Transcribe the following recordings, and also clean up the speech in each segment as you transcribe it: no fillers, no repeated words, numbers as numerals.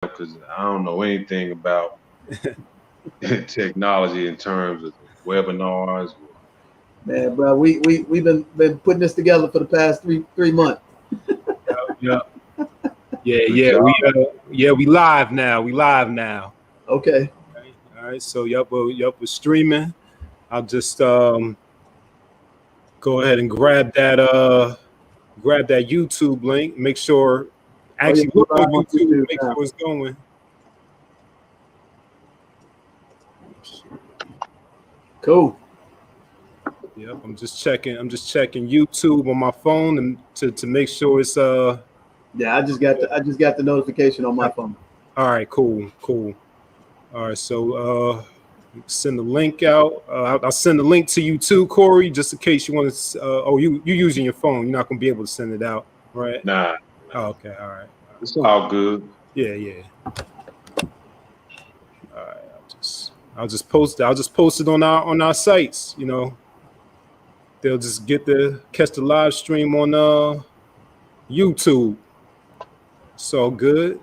because I don't know anything about technology in terms of webinars. Man, bro, we've been putting this together for the past three months. Yeah. We live now. Okay. All right. So we're streaming. I'll just go ahead and grab that YouTube link. Make sure look on YouTube. Make sure it's going. Cool. Yep. I'm just checking YouTube on my phone and to make sure it's Yeah, I just got the notification on my phone. All right. Cool. All right. So send the link out. I'll send the link to you too, Corey, just in case you want to. You using your phone. You're not gonna be able to send it out, right? Nah. Oh, okay. All right. It's all good. Yeah. All right. I'll just post it. I'll just post it on our sites. You know, they'll just catch the live stream on YouTube. It's all good.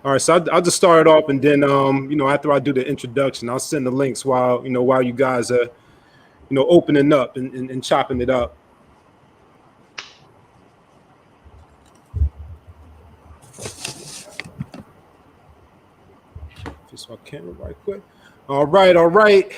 All right, so I'll just start it off, and then after I do the introduction, I'll send the links while you guys are opening up and chopping it up. Just my camera right quick. All right.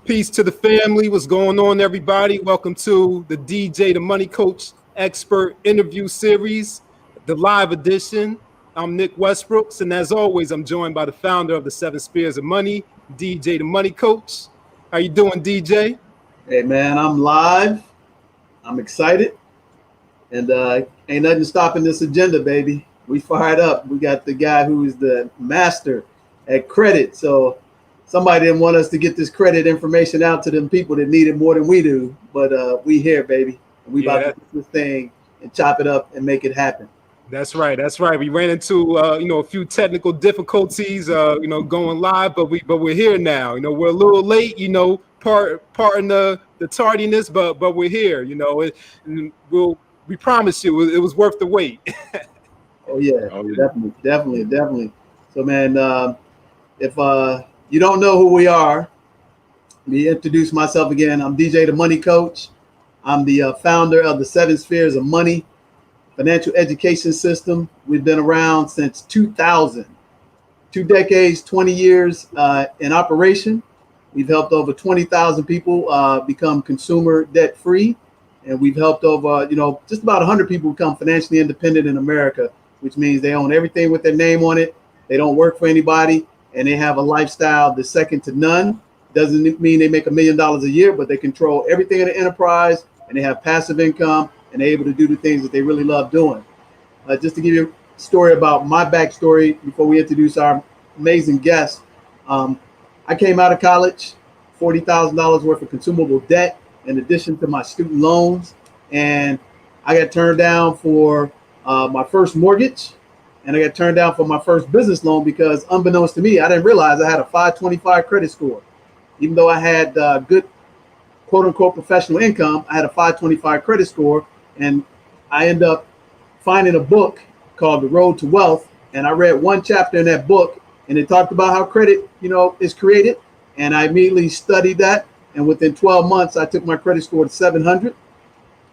Peace to the family. What's going on, everybody? Welcome to the DJ the Money Coach Expert Interview Series, the live edition. I'm Nick Westbrooks, and as always, I'm joined by the founder of the 7 Spheres of Money, DJ the Money Coach. How you doing, DJ? Hey, man, I'm live. I'm excited, and ain't nothing stopping this agenda, baby. We fired up. We got the guy who is the master at credit. So somebody didn't want us to get this credit information out to them people that need it more than we do, but we here, baby. And we about to do this thing and chop it up and make it happen. That's right. We ran into a few technical difficulties going live, but we're here now. We're a little late, pardon the tardiness, but we're here, and we promise you it was worth the wait. Oh yeah, definitely. So man, if you don't know who we are, let me introduce myself again. I'm DJ the Money Coach. I'm the founder of the 7 Spheres of Money financial education system. We've been around since 2000, 2 decades, 20 years in operation. We've helped over 20,000 people become consumer debt free, and we've helped over just about 100 people become financially independent in America, which means they own everything with their name on it. They don't work for anybody, and they have a lifestyle that's second to none. Doesn't mean they make $1 million a year, but they control everything in the enterprise, and they have passive income, and they're able to do the things that they really love doing. Just to give you a story about my backstory before we introduce our amazing guest. I came out of college, $40,000 worth of consumable debt in addition to my student loans. And I got turned down for my first mortgage, and I got turned down for my first business loan because unbeknownst to me, I didn't realize I had a 525 credit score. Even though I had good quote unquote professional income, I had a 525 credit score. And I ended up finding a book called The Road to Wealth. And I read one chapter in that book, and it talked about how credit, is created. And I immediately studied that. And within 12 months, I took my credit score to 700.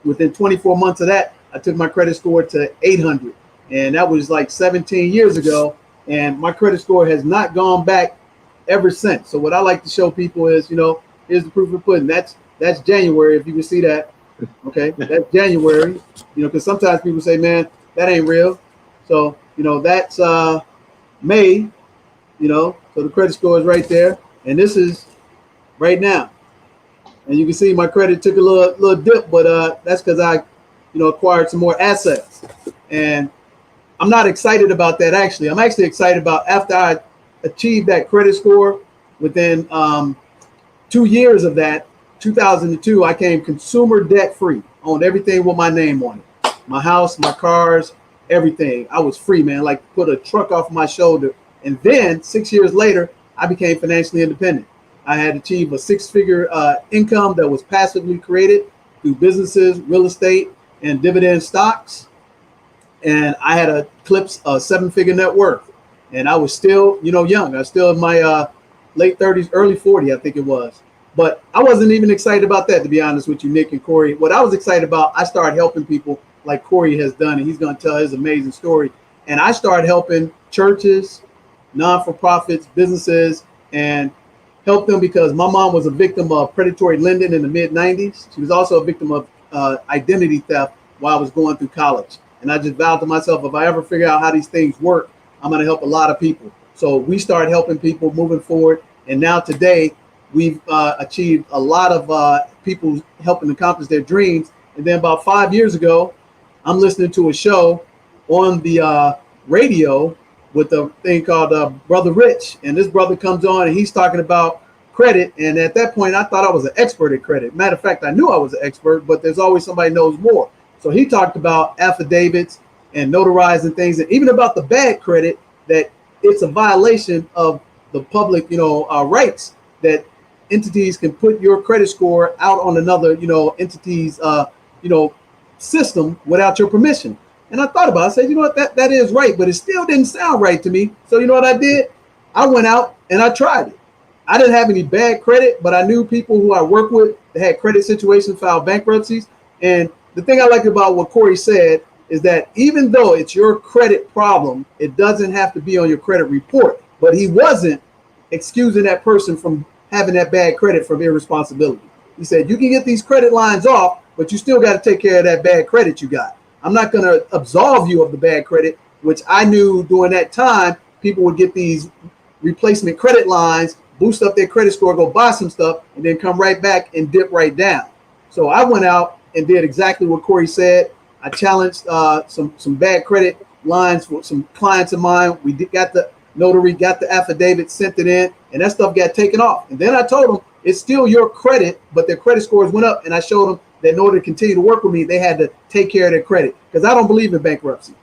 Within 24 months of that, I took my credit score to 800. And that was like 17 years ago. And my credit score has not gone back ever since. So what I like to show people is, here's the proof of the pudding. That's January, if you can see that. Okay, that's January, because sometimes people say, man, that ain't real. So, that's May, so the credit score is right there. And this is right now. And you can see my credit took a little dip, but that's because I, acquired some more assets. And I'm not excited about that, actually. I'm actually excited about after I achieved that credit score, within 2 years of that, 2002, I came consumer debt free, owned everything with my name on it. My house, my cars, everything. I was free, man, like put a truck off my shoulder. And then 6 years later, I became financially independent. I had achieved a 6-figure income that was passively created through businesses, real estate, and dividend stocks. and I had eclipsed a 7-figure net worth, and I was still, young. I was still in my late 30s, early 40, I think it was. But I wasn't even excited about that, to be honest with you, Nick and Corey. What I was excited about, I started helping people like Corey has done, and he's going to tell his amazing story. And I started helping churches, non-for-profits, businesses, and help them because my mom was a victim of predatory lending in the mid-90s. She was also a victim of identity theft while I was going through college. And I just vowed to myself, if I ever figure out how these things work, I'm going to help a lot of people. So we started helping people moving forward. And now today, we've achieved a lot of people helping accomplish their dreams. And then about 5 years ago, I'm listening to a show on the radio with a thing called Brother Rich. And this brother comes on and he's talking about credit. And at that point, I thought I was an expert at credit. Matter of fact, I knew I was an expert, but there's always somebody knows more. So he talked about affidavits and notarizing things, and even about the bad credit, that it's a violation of the public, rights, that entities can put your credit score out on another, entity's, system without your permission. And I thought about it. I said, what, that is right, but it still didn't sound right to me. So you know what I did? I went out and I tried it. I didn't have any bad credit, but I knew people who I work with that had credit situations, filed bankruptcies. And the thing I like about what Corey said is that even though it's your credit problem, it doesn't have to be on your credit report. But he wasn't excusing that person from having that bad credit from irresponsibility. He said, you can get these credit lines off, but you still got to take care of that bad credit you got. I'm not going to absolve you of the bad credit, which I knew during that time, people would get these replacement credit lines, boost up their credit score, go buy some stuff, and then come right back and dip right down. So I went out and did exactly what Corey said. I challenged some bad credit lines for some clients of mine. We got the notary, got the affidavit, sent it in, and that stuff got taken off. And then I told them it's still your credit, but their credit scores went up. And I showed them that in order to continue to work with me, they had to take care of their credit, because I don't believe in bankruptcy.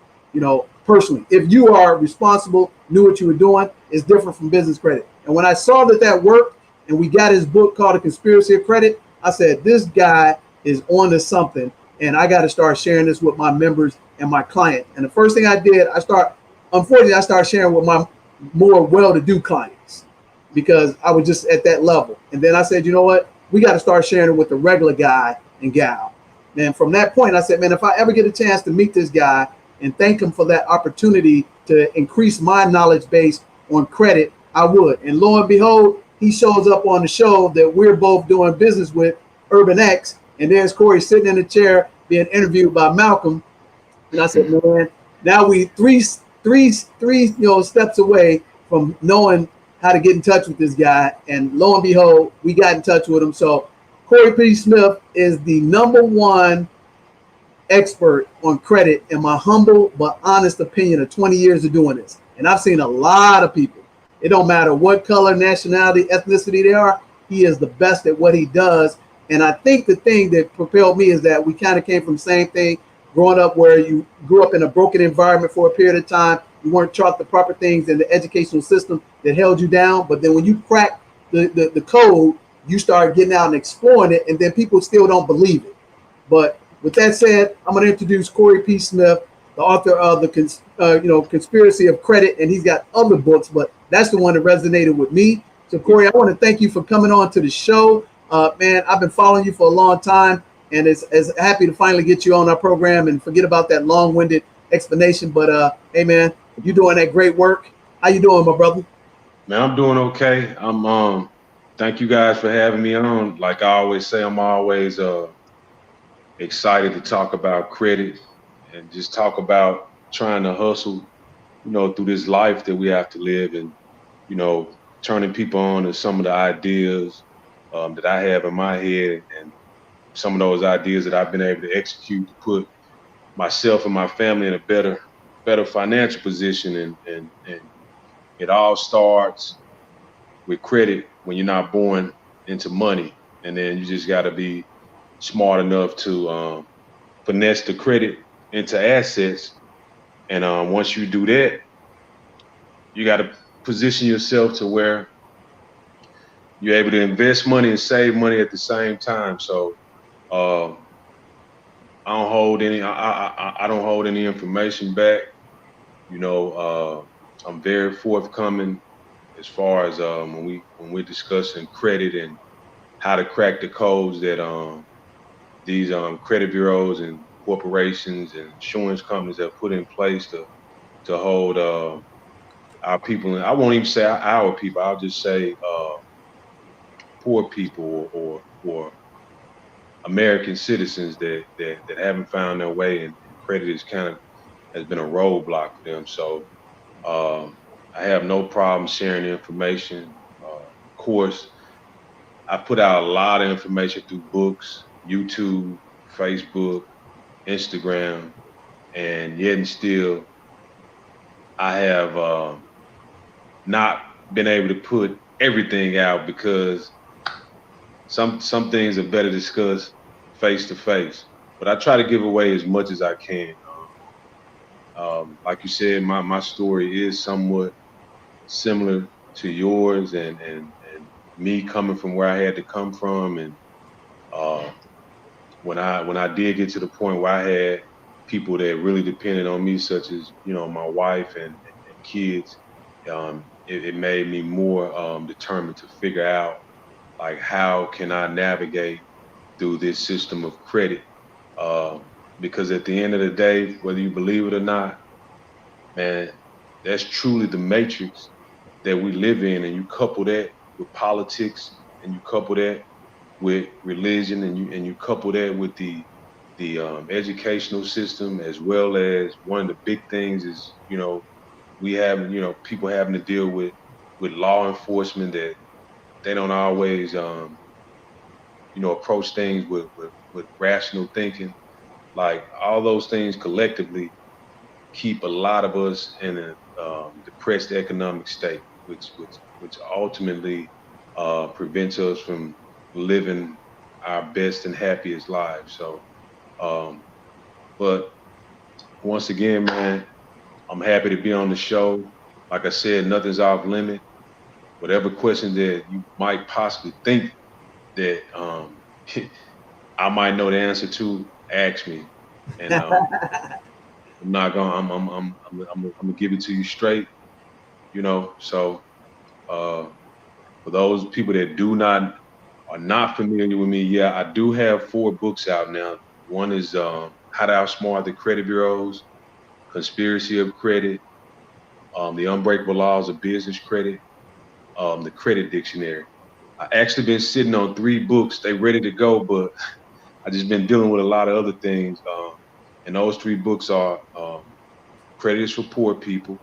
Personally, if you are responsible, knew what you were doing, it's different from business credit. And when I saw that worked, and we got his book called The Conspiracy of Credit, I said, this guy is on to something, and I got to start sharing this with my members and my client. And the first thing I did, I started sharing with my more well-to-do clients, because I was just at that level. And then I said, you know what? We got to start sharing it with the regular guy and gal. And from that point, I said, man, if I ever get a chance to meet this guy and thank him for that opportunity to increase my knowledge base on credit, I would. And lo and behold, he shows up on the show that we're both doing business with, Urban X. And there's Corey sitting in the chair being interviewed by Malcolm. And I said, man, now we three steps away from knowing how to get in touch with this guy. And lo and behold, we got in touch with him. So Corey P. Smith is the #1 expert on credit, in my humble but honest opinion, of 20 years of doing this. And I've seen a lot of people. It don't matter what color, nationality, ethnicity they are. He is the best at what he does. And I think the thing that propelled me is that we kind of came from the same thing, growing up where you grew up in a broken environment for a period of time. You weren't taught the proper things in the educational system that held you down. But then when you crack the code, you start getting out and exploring it, and then people still don't believe it. But with that said, I'm going to introduce Corey P. Smith, the author of the Conspiracy of Credit, and he's got other books, but that's the one that resonated with me. So Corey, I want to thank you for coming on to the show. Man, I've been following you for a long time, and it's happy to finally get you on our program and forget about that long-winded explanation. But hey, man, you're doing that great work. How you doing, my brother? Man, I'm doing okay. Thank you guys for having me on. Like I always say, I'm always excited to talk about credit and just talk about trying to hustle, through this life that we have to live, and, turning people on to some of the ideas that I have in my head, and some of those ideas that I've been able to execute to put myself and my family in a better financial position. And it all starts with credit when you're not born into money. And then you just got to be smart enough to finesse the credit into assets. And once you do that, you got to position yourself to where you're able to invest money and save money at the same time. So don't hold any. I don't hold any information back. You know, I'm very forthcoming as far as when we're discussing credit and how to crack the codes that these credit bureaus and corporations and insurance companies have put in place to hold our people. And I won't even say our people. I'll just say poor people or American citizens that haven't found their way, and credit is has been a roadblock for them. So I have no problem sharing the information. Of course, I put out a lot of information through books, YouTube, Facebook, Instagram, and yet and still I have not been able to put everything out because some things are better discussed face to face. But I try to give away as much as I can. Like you said, my story is somewhat similar to yours, and me coming from where I had to come from, and when I did get to the point where I had people that really depended on me, such as my wife and kids, it made me more determined to figure out like how can I navigate through this system of credit, because at the end of the day, whether you believe it or not, man, that's truly the matrix that we live in. And you couple that with politics, and you couple that with religion, and you couple that with the educational system, as well as one of the big things is we have people having to deal with law enforcement that they don't always approach things with rational thinking. Like all those things collectively keep a lot of us in a depressed economic state, which ultimately prevents us from living our best and happiest lives. So, but once again, man, I'm happy to be on the show. Like I said, nothing's off limit. Whatever question that you might possibly think that I might know the answer to, ask me, and I'm not gonna. I'm gonna give it to you straight. So for those people that are not familiar with me, yeah, I do have 4 books out now. One is How to Outsmart the Credit Bureaus, Conspiracy of Credit, The Unbreakable Laws of Business Credit, the Credit Dictionary. I actually been sitting on 3 books. They ready to go, but I just been dealing with a lot of other things. And those 3 books are Credit is for Poor People.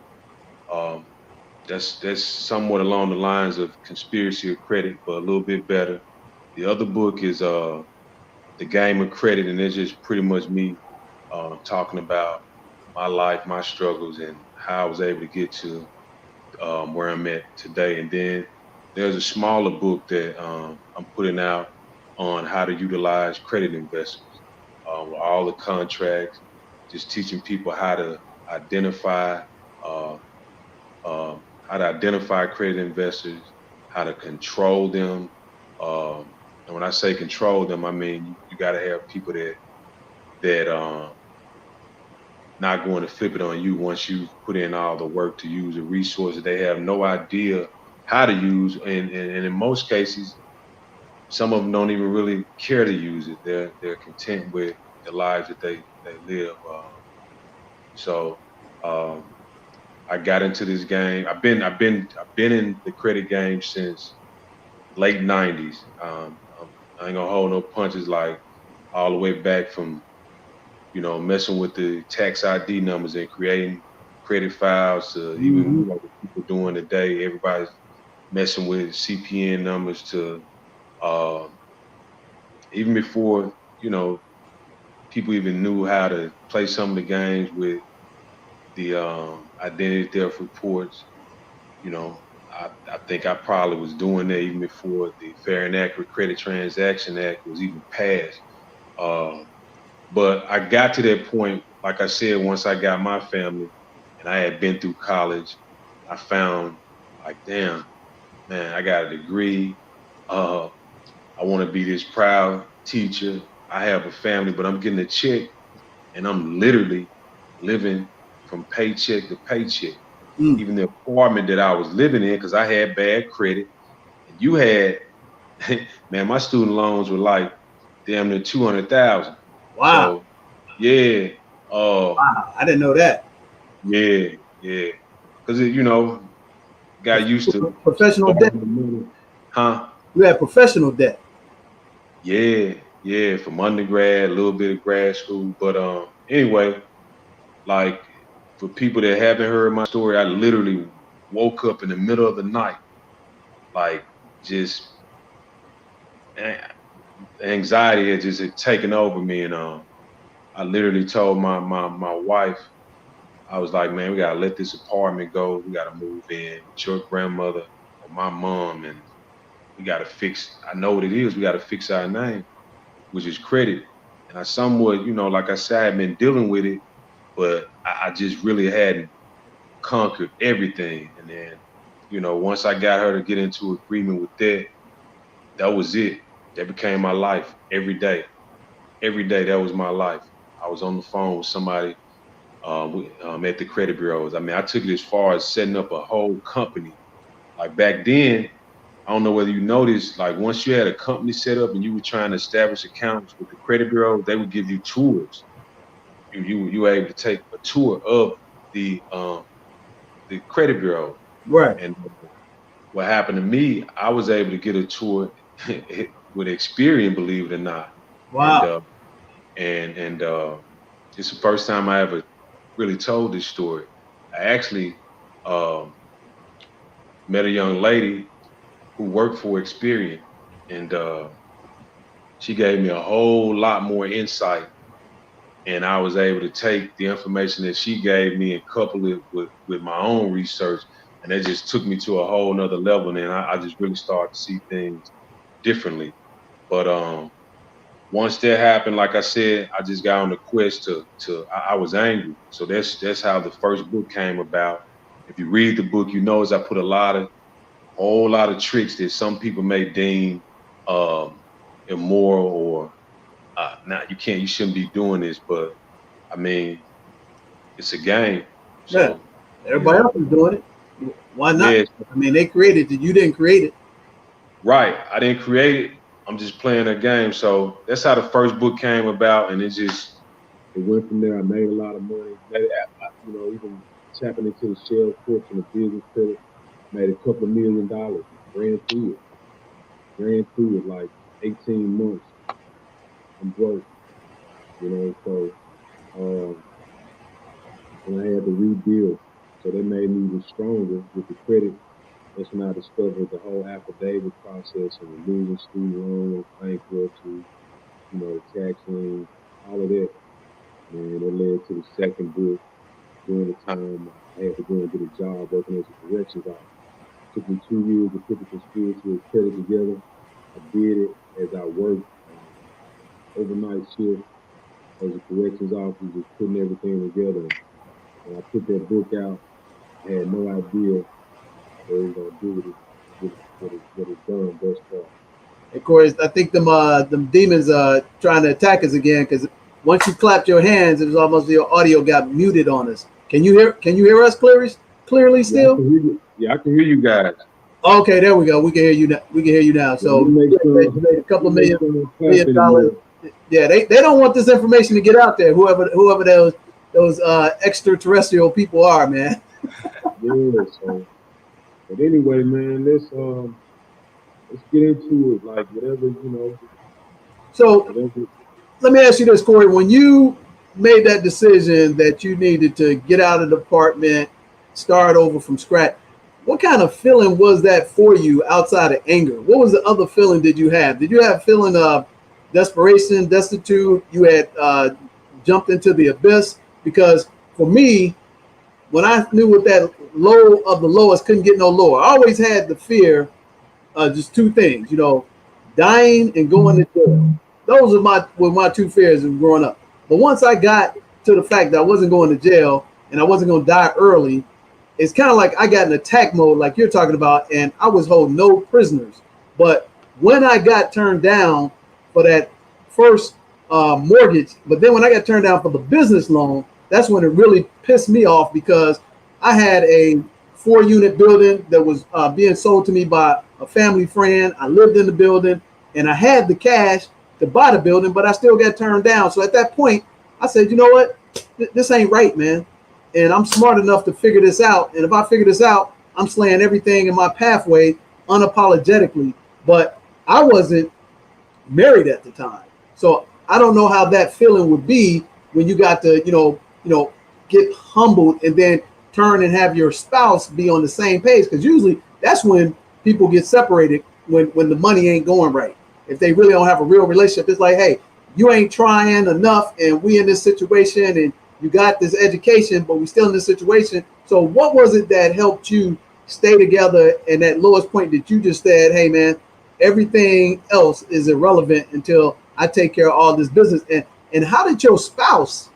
That's somewhat along the lines of Conspiracy of Credit, but a little bit better. The other book is The Game of Credit, and it's just pretty much me talking about my life, my struggles, and how I was able to get to where I'm at today. And then there's a smaller book that I'm putting out on how to utilize credit investments, with all the contracts, just teaching people how to identify credit investors, how to control them. And when I say control them, I mean you got to have people that not going to flip it on you once you put in all the work to use a resource that they have no idea how to use, and in most cases, some of them don't even really care to use it. They're content with the lives that they live. So I got into this game. I've been in the credit game since late '90s. I ain't gonna hold no punches, like all the way back from messing with the tax ID numbers and creating credit files to even what people doing today. Everybody's messing with CPN numbers to even before people even knew how to play some of the games with the identity theft reports. I think I probably was doing that even before the Fair and Accurate Credit Transaction Act was even passed. But I got to that point, like I said, once I got my family and I had been through college, I found like, damn, man, I got a degree. I want to be this proud teacher. I have a family, but I'm getting a check, and I'm literally living from paycheck to paycheck. Even the apartment that I was living in, because I had bad credit, and you had, man, my student loans were like damn near 200,000. Wow. So yeah. Wow, I didn't know that. Yeah, yeah. Because you know, got used to professional debt. Huh? You had professional debt. Yeah, yeah, from undergrad, a little bit of grad school. But anyway, like for people that haven't heard my story, I literally woke up in the middle of the night, like just anxiety had just had taken over me, and I literally told my wife, I was like, man, we gotta let this apartment go. We gotta move in with your grandmother or my mom, and we gotta fix. I know what it is. We gotta fix our name, which is credit. And I somewhat, you know, like I said, I had been dealing with it, but I just really hadn't conquered everything. And then, you know, once I got her to get into agreement with that, that was it. That became my life every day. Every day, that was my life. I was on the phone with somebody at the credit bureaus. I mean, I took it as far as setting up a whole company. Like back then, I don't know whether you noticed, like once you had a company set up and you were trying to establish accounts with the credit bureau, they would give you tours. You were able to take a tour of the credit bureau. Right. And what happened to me, I was able to get a tour with Experian, believe it or not. Wow. And it's the first time I ever really told this story. I actually met a young lady who worked for Experian, and she gave me a whole lot more insight, and I was able to take the information that she gave me and couple it with my own research, and it just took me to a whole nother level, and I just really started to see things differently. But once that happened, like I said, I just got on the quest I was angry. So that's how the first book came about. If you read the book, you notice I put a whole lot of tricks that some people may deem immoral or not. You shouldn't be doing this, but I mean, it's a game. So yeah. Everybody else is doing it. Why not? Yeah. I mean, they created it. You didn't create it. Right. I didn't create it. I'm just playing a game. So that's how the first book came about, and it went from there. I made a lot of money. You know, even tapping into the shell portion of business credit, made a couple of $1 million. Ran through it like 18 months. I'm broke. You know, so and I had to rebuild. So they made me even stronger with the credit. That's when I discovered the whole affidavit process and removing student loans, bankruptcy, you know, tax liens, all of that. And it led to the second book. During the time I had to go and get a job working as a corrections officer. It took me 2 years to put the conspiracy of credit together. I did it as I worked overnight shift as a corrections officer, just putting everything together. When I put that book out, I had no idea what it was going to do what it's done thus far. Of course, I think them demons trying to attack us again, because once you clapped your hands, it was almost your audio got muted on us. Can you hear us clearly still? Yeah, I can hear you guys. Okay, there we go. We can hear you now. So made a couple of $1 million. Yeah, they don't want this information to get out there. Whoever those extraterrestrial people are, man. Yeah. So, but anyway, man, let's get into it. Like whatever, you know. So let me ask you this, Corey. When you made that decision that you needed to get out of the apartment, start over from scratch, what kind of feeling was that for you outside of anger? What was the other feeling did you have? Did you have a feeling of desperation, destitute? You had jumped into the abyss? Because for me, when I knew what that low of the lowest couldn't get no lower, I always had the fear of just two things, you know, dying and going to jail. Those were my two fears of growing up. But once I got to the fact that I wasn't going to jail and I wasn't going to die early, it's kind of like I got in attack mode like you're talking about, and I was holding no prisoners. But when I got turned down for that first mortgage. But then when I got turned down for the business loan, that's when it really pissed me off, because I had a 4-unit building that was being sold to me by a family friend. I lived in the building and I had the cash to buy the building, but I still got turned down. So at that point, I said, you know what? This ain't right, man. And I'm smart enough to figure this out. And if I figure this out, I'm slaying everything in my pathway unapologetically. But I wasn't married at the time. So I don't know how that feeling would be when you got to, you know, get humbled and then turn and have your spouse be on the same page. Because usually that's when people get separated, when the money ain't going right. If they really don't have a real relationship, it's like, hey, you ain't trying enough and we in this situation and you got this education, but we still in this situation. So what was it that helped you stay together in that lowest point that you just said, hey, man, everything else is irrelevant until I take care of all this business? And how did your spouse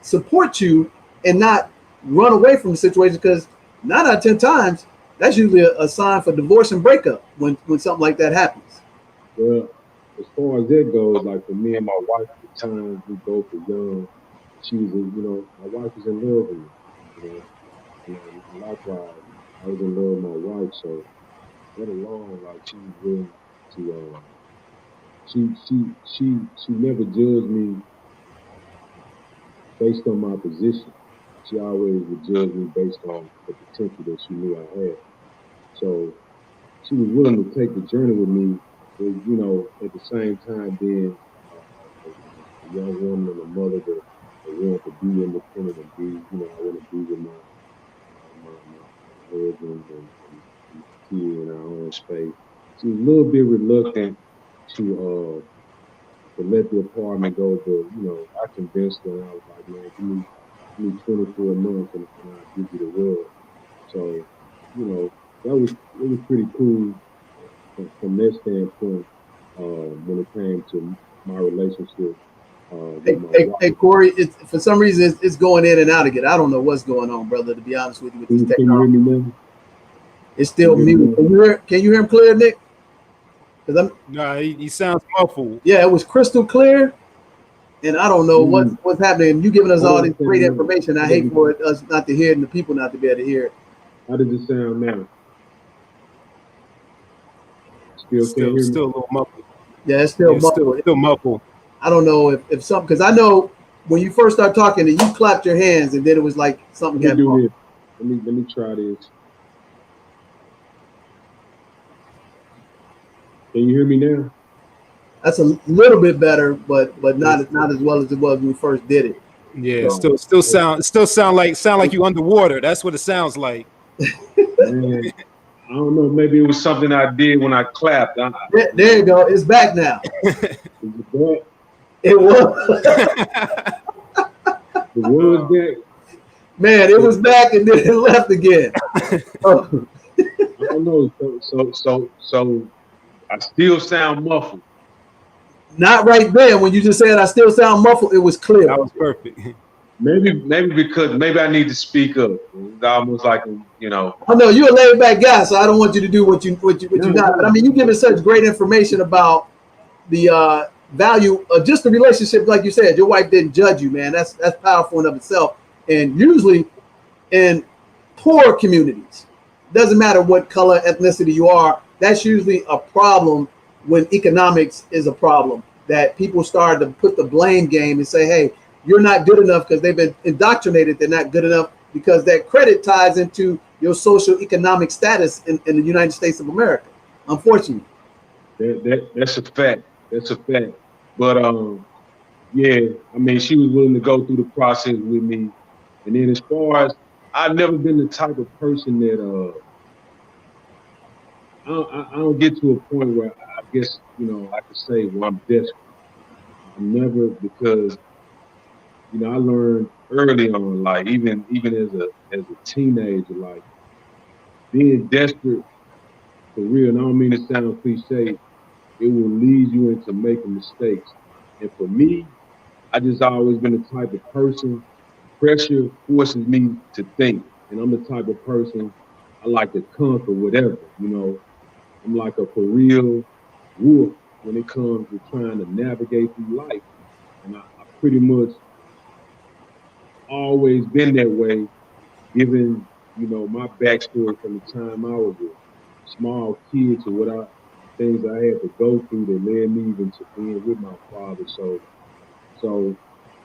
support you and not run away from the situation? Because 9 out of 10 times, that's usually a sign for divorce and breakup when something like that happens. Well, as far as that goes, like for me and my wife at the time, we both were young. She was, my wife was in love with me. And likewise, I was in love with my wife. So that alone, like she was willing to, she never judged me based on my position. She always would judge me based on the potential that she knew I had. So she was willing to take the journey with me, but, at the same time being a young woman and a mother that wanted to be independent and be, I want to be with my husband and kid in our own space. She was a little bit reluctant to let the apartment go, but I convinced her, and I was like, man, give me 24 months and I'll give you the world. So, it was pretty cool from that standpoint when it came to my relationship. Hey, Corey, for some reason it's going in and out again. I don't know what's going on, brother, to be honest with you. With this technology. Can you hear me now? It's still muted. Can you hear him clear, Nick? No, he sounds muffled. Yeah, it was crystal clear. And I don't know what's happening. You giving us all this great information. I hate for us not to hear it and the people not to be able to hear it. How does it sound now? Still a little muffled. Yeah, it's still muffled. Still muffled. I don't know if something, because I know when you first start talking and you clapped your hands and then it was like something got wrong. Let me try this. Can you hear me now? That's a little bit better, but not as well as it was when we first did it. Yeah, so, still sound like you underwater. That's what it sounds like. Man, I don't know. Maybe it was something I did when I clapped. There you go. It's back now. Is it back? It was. It was back. Man, it was back and then it left again. Oh. I don't know. So I still sound muffled. Not right there. When you just said I still sound muffled, it was clear. That was perfect. Maybe because I need to speak up. It's almost like, I know you're a laid back guy, so I don't want you to do what you not. But I mean, you give us such great information about the value of just the relationship. Like you said, your wife didn't judge you, man. That's powerful in of itself. And usually in poor communities, doesn't matter what color, ethnicity you are, that's usually a problem when economics is a problem, that people start to put the blame game and say, hey, you're not good enough, because they've been indoctrinated. They're not good enough because that credit ties into your social economic status in the United States of America, unfortunately. That's a fact. That's a fact. But yeah, I mean, she was willing to go through the process with me. And then as far as, I've never been the type of person that I don't get to a point where I guess, I could say, well, I'm desperate. I'm never, because, I learned early on, like even as a teenager, like being desperate for real, and I don't mean to sound cliche, it will lead you into making mistakes. And for me, I just always been the type of person, pressure forces me to think. And I'm the type of person, I like to conquer whatever, I'm like a for real wolf when it comes to trying to navigate through life. And I pretty much always been that way, given, you know, my backstory from the time I was a small kid to what things I had to go through that led me even to being with my father. So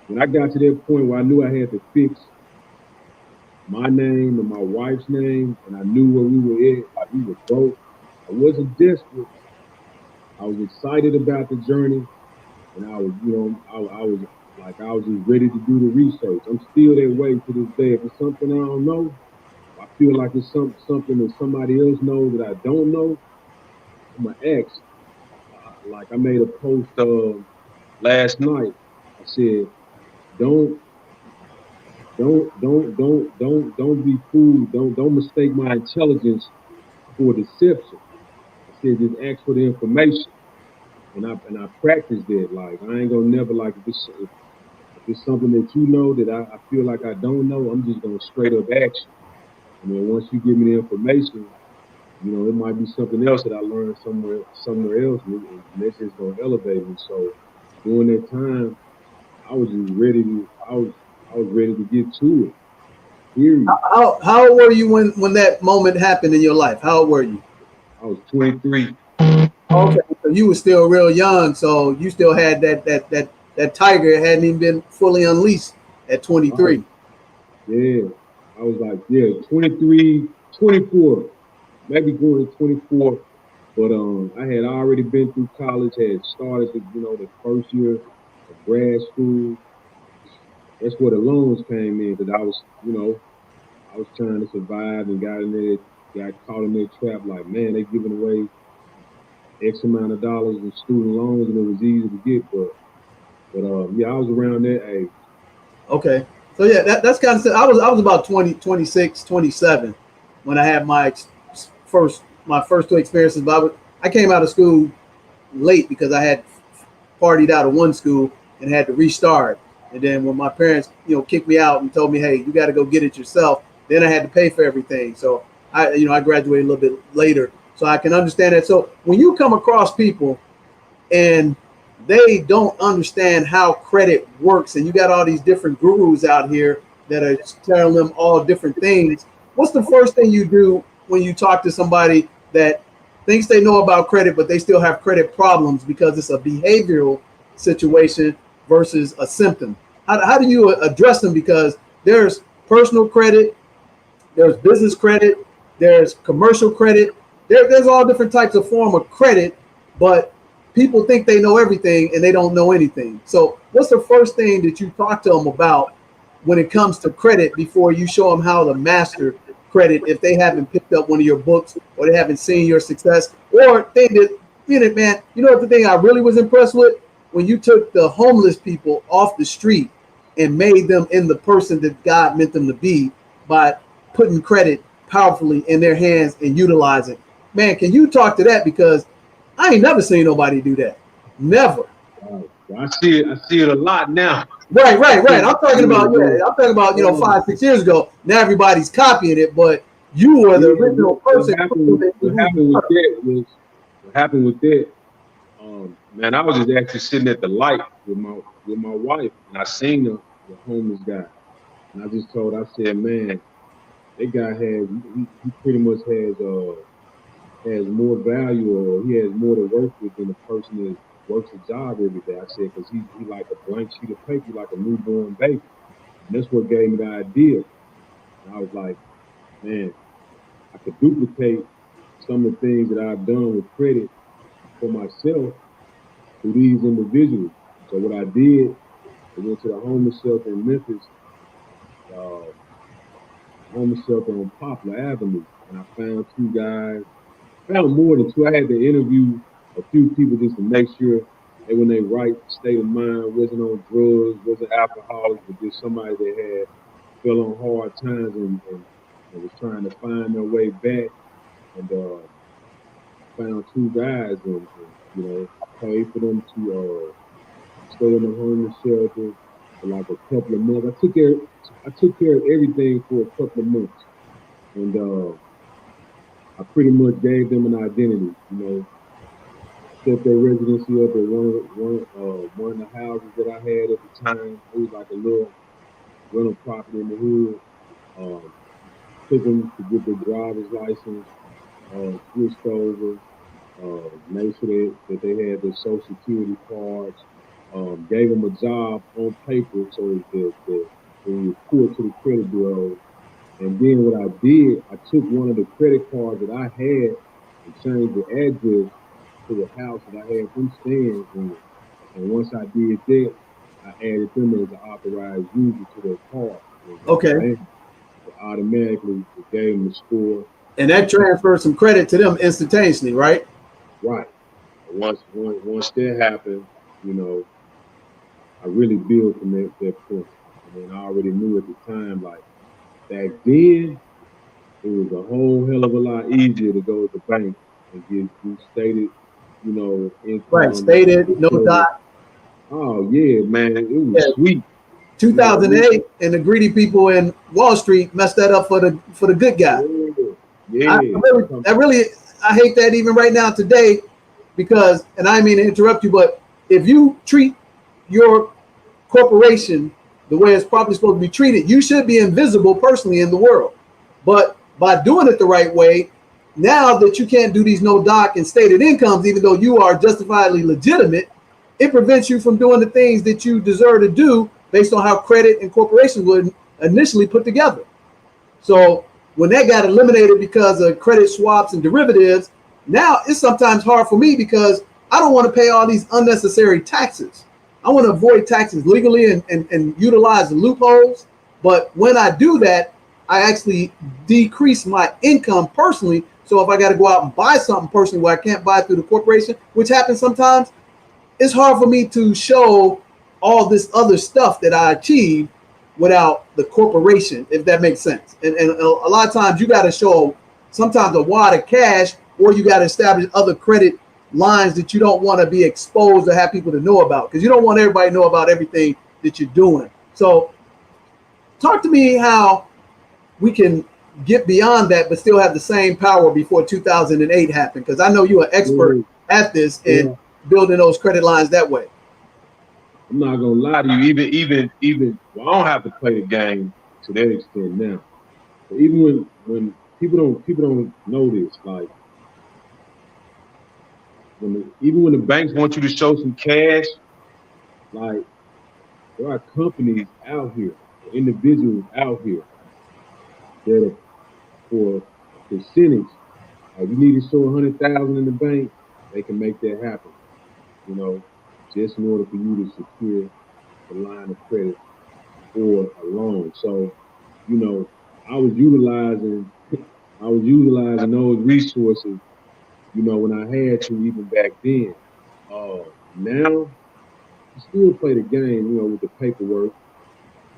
when I got to that point where I knew I had to fix my name and my wife's name, and I knew where we were at, like we were broke, I wasn't desperate. I was excited about the journey, and I was, you know, I was just ready to do the research. I'm still that way to this day. If it's something I don't know, I feel like it's something that somebody else knows that I don't know, I'm gonna ask. Like I made a post last night. I said, don't be fooled. Don't mistake my intelligence for deception. I said just ask for the information, and I practiced it. Like I ain't gonna never like if it's something that you know that I feel like I don't know, I'm just gonna straight up ask you. And then once you give me the information, you know, it might be something else that I learned somewhere else, and that's just gonna elevate me. So during that time, I was just ready to. I was ready to get to it. Period. How old were you when that moment happened in your life? How old were you? I was 23. Okay, so you were still real young, so you still had that tiger hadn't even been fully unleashed at 23. Right. Yeah, I was like, 23, 24, maybe going to 24. But I had already been through college, had started the first year of grad school. That's where the loans came in, because I was trying to survive and got caught in that trap. Like, man, they giving away X amount of dollars in student loans, and it was easy to get. But yeah, I was around that age. Okay, so yeah, that's kind of. I was about 20, 26, 27 when I had my first two experiences. But I came out of school late because I had partied out of one school and had to restart. And then when my parents, kicked me out and told me, hey, you got to go get it yourself, then I had to pay for everything. So I graduated a little bit later. So I can understand that. So when you come across people and they don't understand how credit works, and you got all these different gurus out here that are telling them all different things, what's the first thing you do when you talk to somebody that thinks they know about credit, but they still have credit problems because it's a behavioral situation versus a symptom? How do you address them? Because there's personal credit, there's business credit, there's commercial credit, there's all different types of form of credit, but people think they know everything and they don't know anything. So what's the first thing that you talk to them about when it comes to credit before you show them how to master credit, if they haven't picked up one of your books or they haven't seen your success, or they did, man, you know what the thing I really was impressed with? When you took the homeless people off the street and made them in the person that God meant them to be by putting credit powerfully in their hands and utilizing. Man, can you talk to that? Because I ain't never seen nobody do that. Never. I see it a lot now. Right. I'm talking about 5, 6 years ago. Now everybody's copying it, but you were the original person. What happened with that? Man, I was just actually sitting at the light with my wife, and I seen the homeless guy, and I said, man, that guy he pretty much has more value, or he has more to work with than the person that works a job every day. I said, because he like a blank sheet of paper, like a newborn baby. And that's what gave me the idea. And I was like, man, I could duplicate some of the things that I've done with credit for myself through these individuals. So what I did, I went to the homeless shelter in Memphis, homeless shelter on Poplar Avenue, and I found two guys. Found more than two. I had to interview a few people just to make sure that when they right state of mind, wasn't on drugs, wasn't alcoholics, but just somebody that had fell on hard times and was trying to find their way back. And found two guys, and I paid for them to stay in the homeless shelter for like a couple of months. I took care of everything for a couple of months, and I pretty much gave them an identity. set their residency up at one of the houses that I had at the time. It was like a little rental property in the hood. Took them to get their driver's license, switched over, made sure that they had their social security cards, gave them a job on paper so that they report to the credit bureau. And then what I did, I took one of the credit cards that I had and changed the address to the house that I had them staying in. And once I did that, I added them as an authorized user to their card. Okay. It automatically gave them the score. And that transferred some credit to them instantaneously, right? Right. Once that happened, you know, I really built from that point. I mean, I already knew at the time, like back then, it was a whole hell of a lot easier to go to the bank and get stated, you know, income. Right, stated, no dot. Oh yeah, man, it was sweet. 2008, and the greedy people in Wall Street messed that up for the good guy. Yeah. I hate that even right now today, because, and I mean to interrupt you, but if you treat your corporation the way it's probably supposed to be treated, you should be invisible personally in the world. But by doing it the right way, now that you can't do these no doc and stated incomes, even though you are justifiably legitimate, it prevents you from doing the things that you deserve to do based on how credit and corporations were initially put together. So when that got eliminated because of credit swaps and derivatives, now it's sometimes hard for me because I don't want to pay all these unnecessary taxes. I want to avoid taxes legally and utilize the loopholes. But when I do that, I actually decrease my income personally. So if I got to go out and buy something personally where I can't buy through the corporation, which happens sometimes, it's hard for me to show all this other stuff that I achieved without the corporation, if that makes sense. And a lot of times you got to show sometimes a wad of cash, or you got to establish other credit lines that you don't want to be exposed to have people to know about, because you don't want everybody to know about everything that you're doing. So talk to me how we can get beyond that but still have the same power before 2008 happened, because I know you're an expert at this and building those credit lines that way. I'm not gonna lie to you, even well, I don't have to play the game to that extent now. But even when people don't know this, like even when the banks want you to show some cash, like there are companies out here, individuals out here that are for percentage. Like you need to show 100,000 in the bank, they can make that happen. You know, just in order for you to secure a line of credit or a loan. So, you know, I was utilizing those resources, you know, when I had to, even back then. Now, I still play the game, you know, with the paperwork,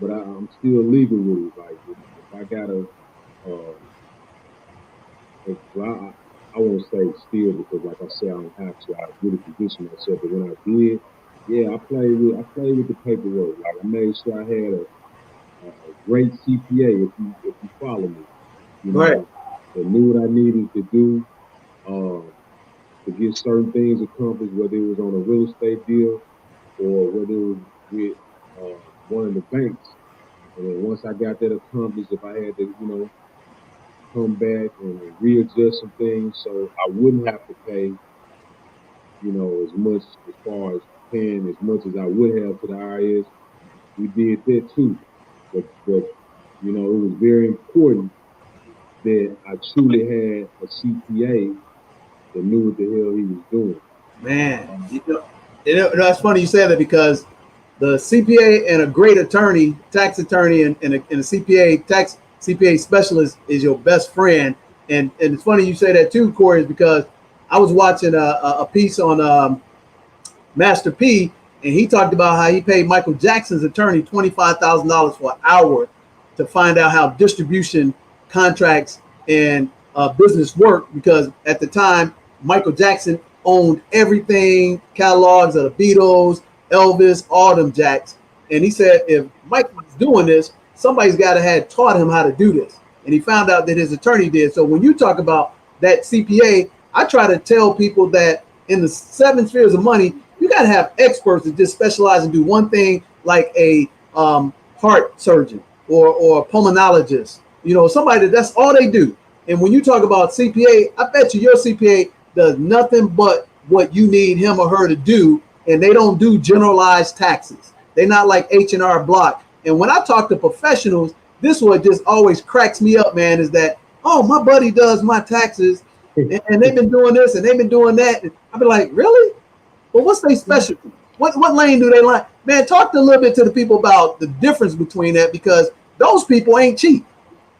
but I'm still legal with it. Like, if I gotta, I won't say still, because like I said, I don't have to. I really position myself, but when I did, yeah, I played with the paperwork. Like I made sure I had a great CPA, if you follow me. You know, right. That knew what I needed to do to get certain things accomplished, whether it was on a real estate deal or whether it was with one of the banks. And then once I got that accomplished, if I had to, you know, come back and readjust some things so I wouldn't have to pay, you know, as much as far as paying as much as I would have to the IRS, we did that too. But you know, it was very important that I truly had a CPA that knew what the hell he was doing. Man, you know, that's funny you said that, because the CPA and a great attorney, tax attorney, and a CPA, tax CPA specialist is your best friend. And it's funny you say that too, Corey, is because I was watching a piece on Master P, and he talked about how he paid Michael Jackson's attorney $25,000 for an hour to find out how distribution contracts and business work, because at the time Michael Jackson owned everything, catalogs of the Beatles, Elvis, all them jacks. And he said if Mike was doing this, somebody's got to have taught him how to do this. And he found out that his attorney did. So when you talk about that CPA, I try to tell people that in the 7 spheres of money, you got to have experts that just specialize and do one thing, like a heart surgeon or a pulmonologist. You know, somebody that's all they do. And when you talk about CPA, I bet you your CPA does nothing but what you need him or her to do, and they don't do generalized taxes. They're not like H&R Block. And when I talk to professionals, this what just always cracks me up, man, is that, oh, my buddy does my taxes, and they've been doing this and they've been doing that. And I'll be like, really? Well, what's their specialty? What lane do they like? Man, talk a little bit to the people about the difference between that, because those people ain't cheap,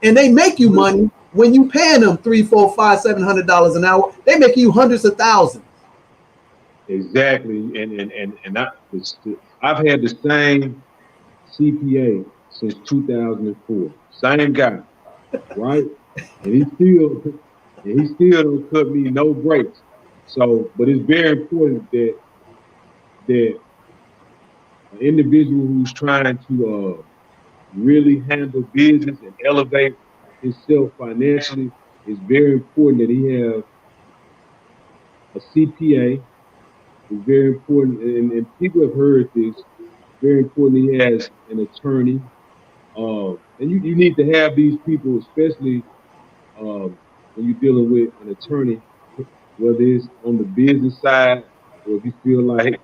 and they make you money when you paying them $300, $400, $500, $700 an hour. They make you hundreds of thousands. Exactly, and I've had the same CPA since 2004. Same guy, right? And he still don't cut me no breaks. So, but it's very important that an individual who's trying to really handle business and elevate himself financially, it's very important that he have a CPA. It's very important, and people have heard this. Very important he has an attorney. And you need to have these people, especially when you're dealing with an attorney, whether it's on the business side or if you feel like,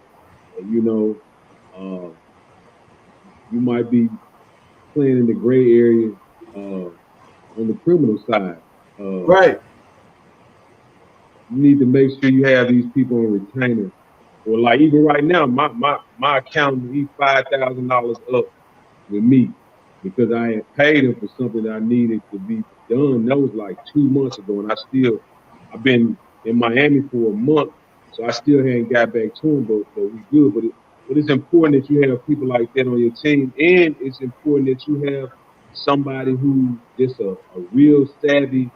you know, you might be playing in the gray area on the criminal side. Right. You need to make sure you have these people on retainer. Or like even right now, my accountant, he's $5,000 up with me because I had paid him for something that I needed to be done. That was like 2 months ago, and I've been in Miami for a month, so I still hadn't got back to him, but we good. But it's important that you have people like that on your team, and it's important that you have somebody who is a real savvy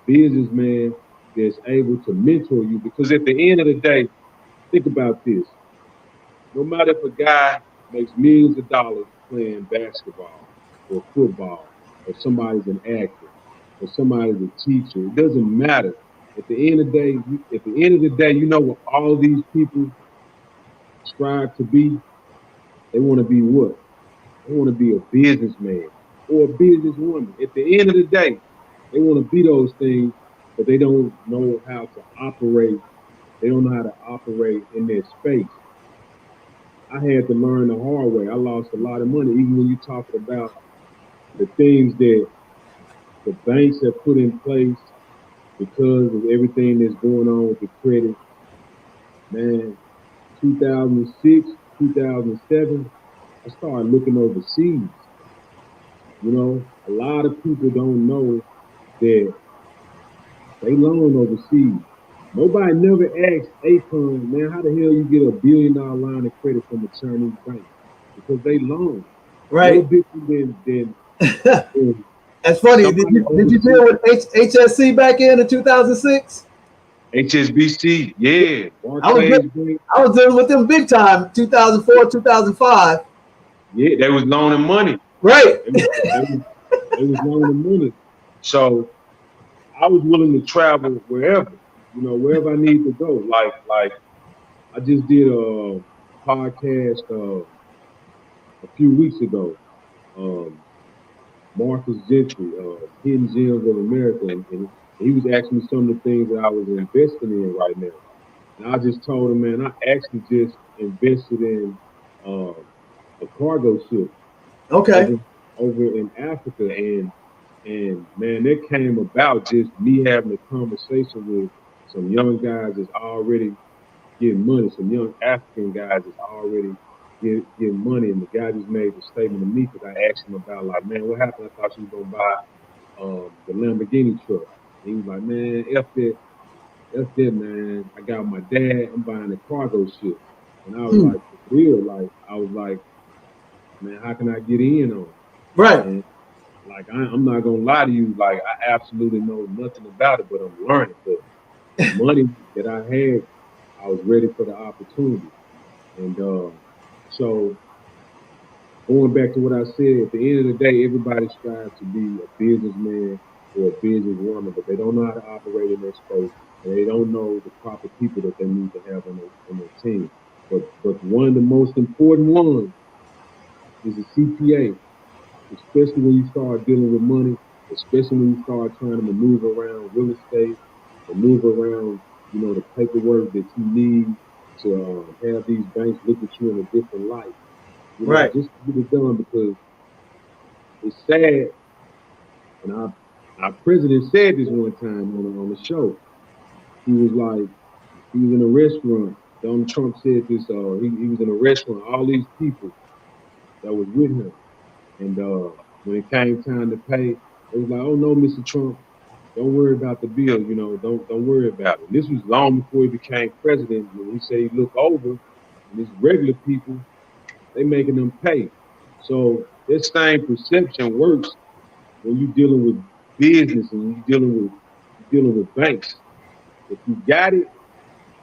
businessman that's able to mentor you, because at the end of the day, think about this. No matter if a guy makes millions of dollars playing basketball or football, or somebody's an actor, or somebody's a teacher, it doesn't matter. At the end of the day, you know what all these people strive to be? They want to be what? They want to be a businessman or a businesswoman. At the end of the day, they want to be those things, but they don't know how to operate. They don't know how to operate in their space. I had to learn the hard way. I lost a lot of money, even when you talk about the things that the banks have put in place because of everything that's going on with the credit. Man, 2006, 2007, I started looking overseas. You know, a lot of people don't know that they loan overseas. Nobody never asked Akon, man, how the hell you get $1 billion line of credit from a Chinese bank? Because they loan. Right. No different than That's funny. Did you deal with HSC back in 2006? HSBC, yeah. I was dealing with them big time, 2004, 2005. Yeah, they was loaning money. Right. They was loaning money. So I was willing to travel wherever, you know, wherever I need to go. Like I just did a podcast a few weeks ago. Marcus Gentry, Hidden Gems of America, and he was asking me some of the things that I was investing in right now. And I just told him, man, I actually just invested in a cargo ship. Okay. Over in Africa, and man, that came about just me having a conversation with some young guys that's already getting money, some young African guys that's already getting money, and the guy just made the statement to me because I asked him about, like, man, what happened? I thought you was gonna buy the Lamborghini truck. And he was like, man, F that, man. I got my dad. I'm buying a cargo ship, and I was like, for real, like, I was like, man, how can I get in on it? Right. And, like, I'm not gonna lie to you, like, I absolutely know nothing about it, but I'm learning. But the money that I had, I was ready for the opportunity. And so going back to what I said, at the end of the day, everybody strives to be a businessman or a businesswoman, but they don't know how to operate in that space, and they don't know the proper people that they need to have on their team. But one of the most important ones is a CPA, especially when you start dealing with money, especially when you start trying to maneuver around real estate, maneuver around, the paperwork that you need to have these banks look at you in a different light. Right. Just to get it done, because it's sad. And our president said this one time on the show. He was in a restaurant. Donald Trump said this. He was in a restaurant. All these people that was with him, and when it came time to pay, it was like, "Oh no, Mr. Trump, don't worry about the bill. Don't worry about it." And this was long before he became president. When he said he looked over, and these regular people, they making them pay. So this same perception works when you're dealing with business and you're dealing with banks. If you got it,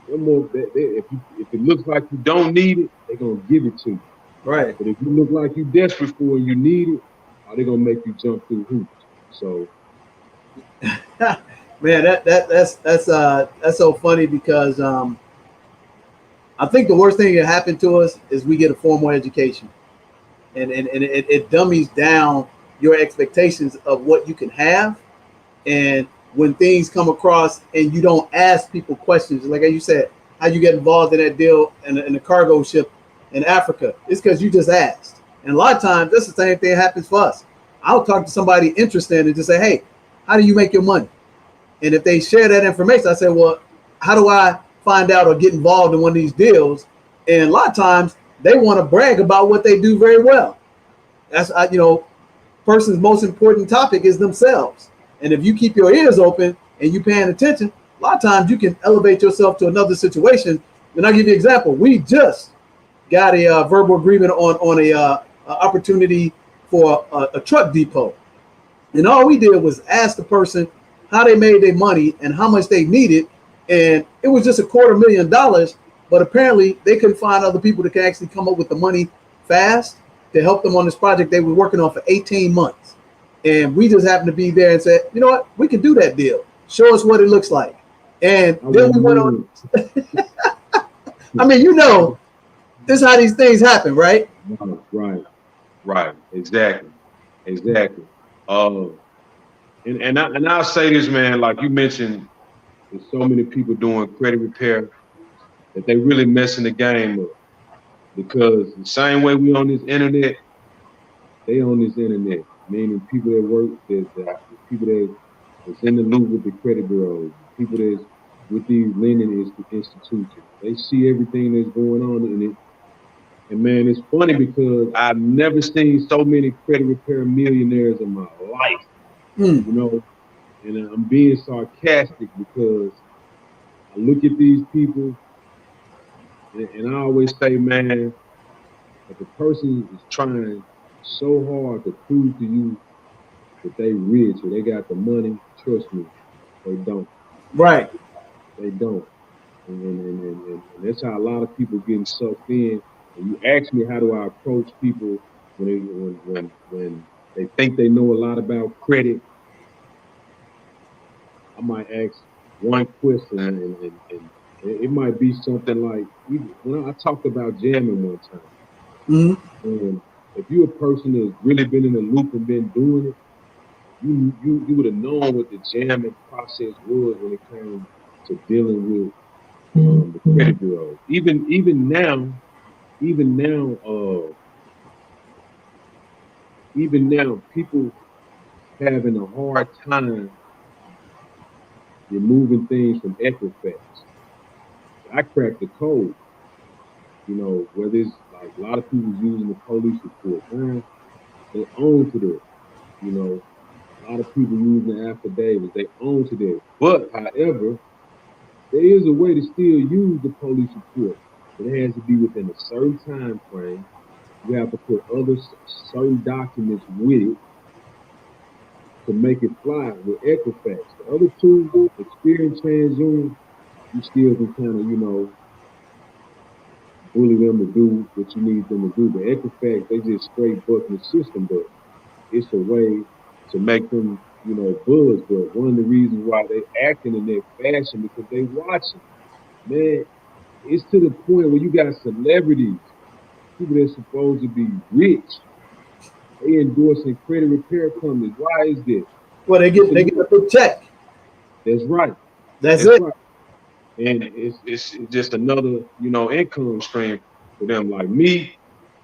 if it looks like you don't need it, they're gonna give it to you. Right. But if you look like you're desperate for it and you need it, they're gonna make you jump through hoops. So man, that's so funny, because I think the worst thing that happened to us is we get a formal education, and it dummies down your expectations of what you can have. And when things come across and you don't ask people questions, like you said, how you get involved in that deal in the cargo ship in Africa, it's because you just asked. And a lot of times that's the same thing that happens for us. I'll talk to somebody interested and just say, hey, how do you make your money? And if they share that information, I say, well, how do I find out or get involved in one of these deals? And a lot of times they want to brag about what they do very well. That's, person's most important topic is themselves. And if you keep your ears open and you paying attention, a lot of times you can elevate yourself to another situation. And I'll give you an example. We just got a verbal agreement on a opportunity for a truck depot. And all we did was ask the person how they made their money and how much they needed. And it was just $250,000, but apparently they couldn't find other people that could actually come up with the money fast to help them on this project they were working on for 18 months. And we just happened to be there and said, you know what, we can do that deal. Show us what it looks like. And then we went on. I mean, this is how these things happen, right? Right. Exactly. And I'll say this, man, like you mentioned, there's so many people doing credit repair that they really messing the game up. Because the same way we on this internet, they on this internet. Meaning people that work, the people that's in the loop with the credit bureaus, people that's with these lending institutions. They see everything that's going on in it. And man, it's funny because I've never seen so many credit repair millionaires in my life. And I'm being sarcastic because I look at these people and I always say, man, if a person is trying so hard to prove to you that they rich or they got the money, trust me, they don't. Right. They don't. And that's how a lot of people getting sucked in. And you ask me, how do I approach people when they think they know a lot about credit? I might ask one question, and it might be something like, when I talked about jamming one time. And if you're a person that's really been in the loop and been doing it, you would have known what the jamming process was when it came to dealing with the credit bureau. Even now, people having a hard time removing things from Equifax. I cracked the code. Whether it's like a lot of people using the police report, they own to that. A lot of people using the affidavits, they own to that. But however, there is a way to still use the police report, but it has to be within a certain time frame. You have to put other certain documents with it to make it fly with Equifax. The other two, Experience, TransUnion, you still can kind of, bully them to do what you need them to do. But Equifax, they just straight bucking the system, but it's a way to make them, buzz. But one of the reasons why they acting in that fashion because they watching. Man, it's to the point where you got celebrities, people that's supposed to be rich, they endorsing credit repair companies. Why is this? Well, they get a big check. That's right. That's it. Right. And it's just another, income stream for them. Like me,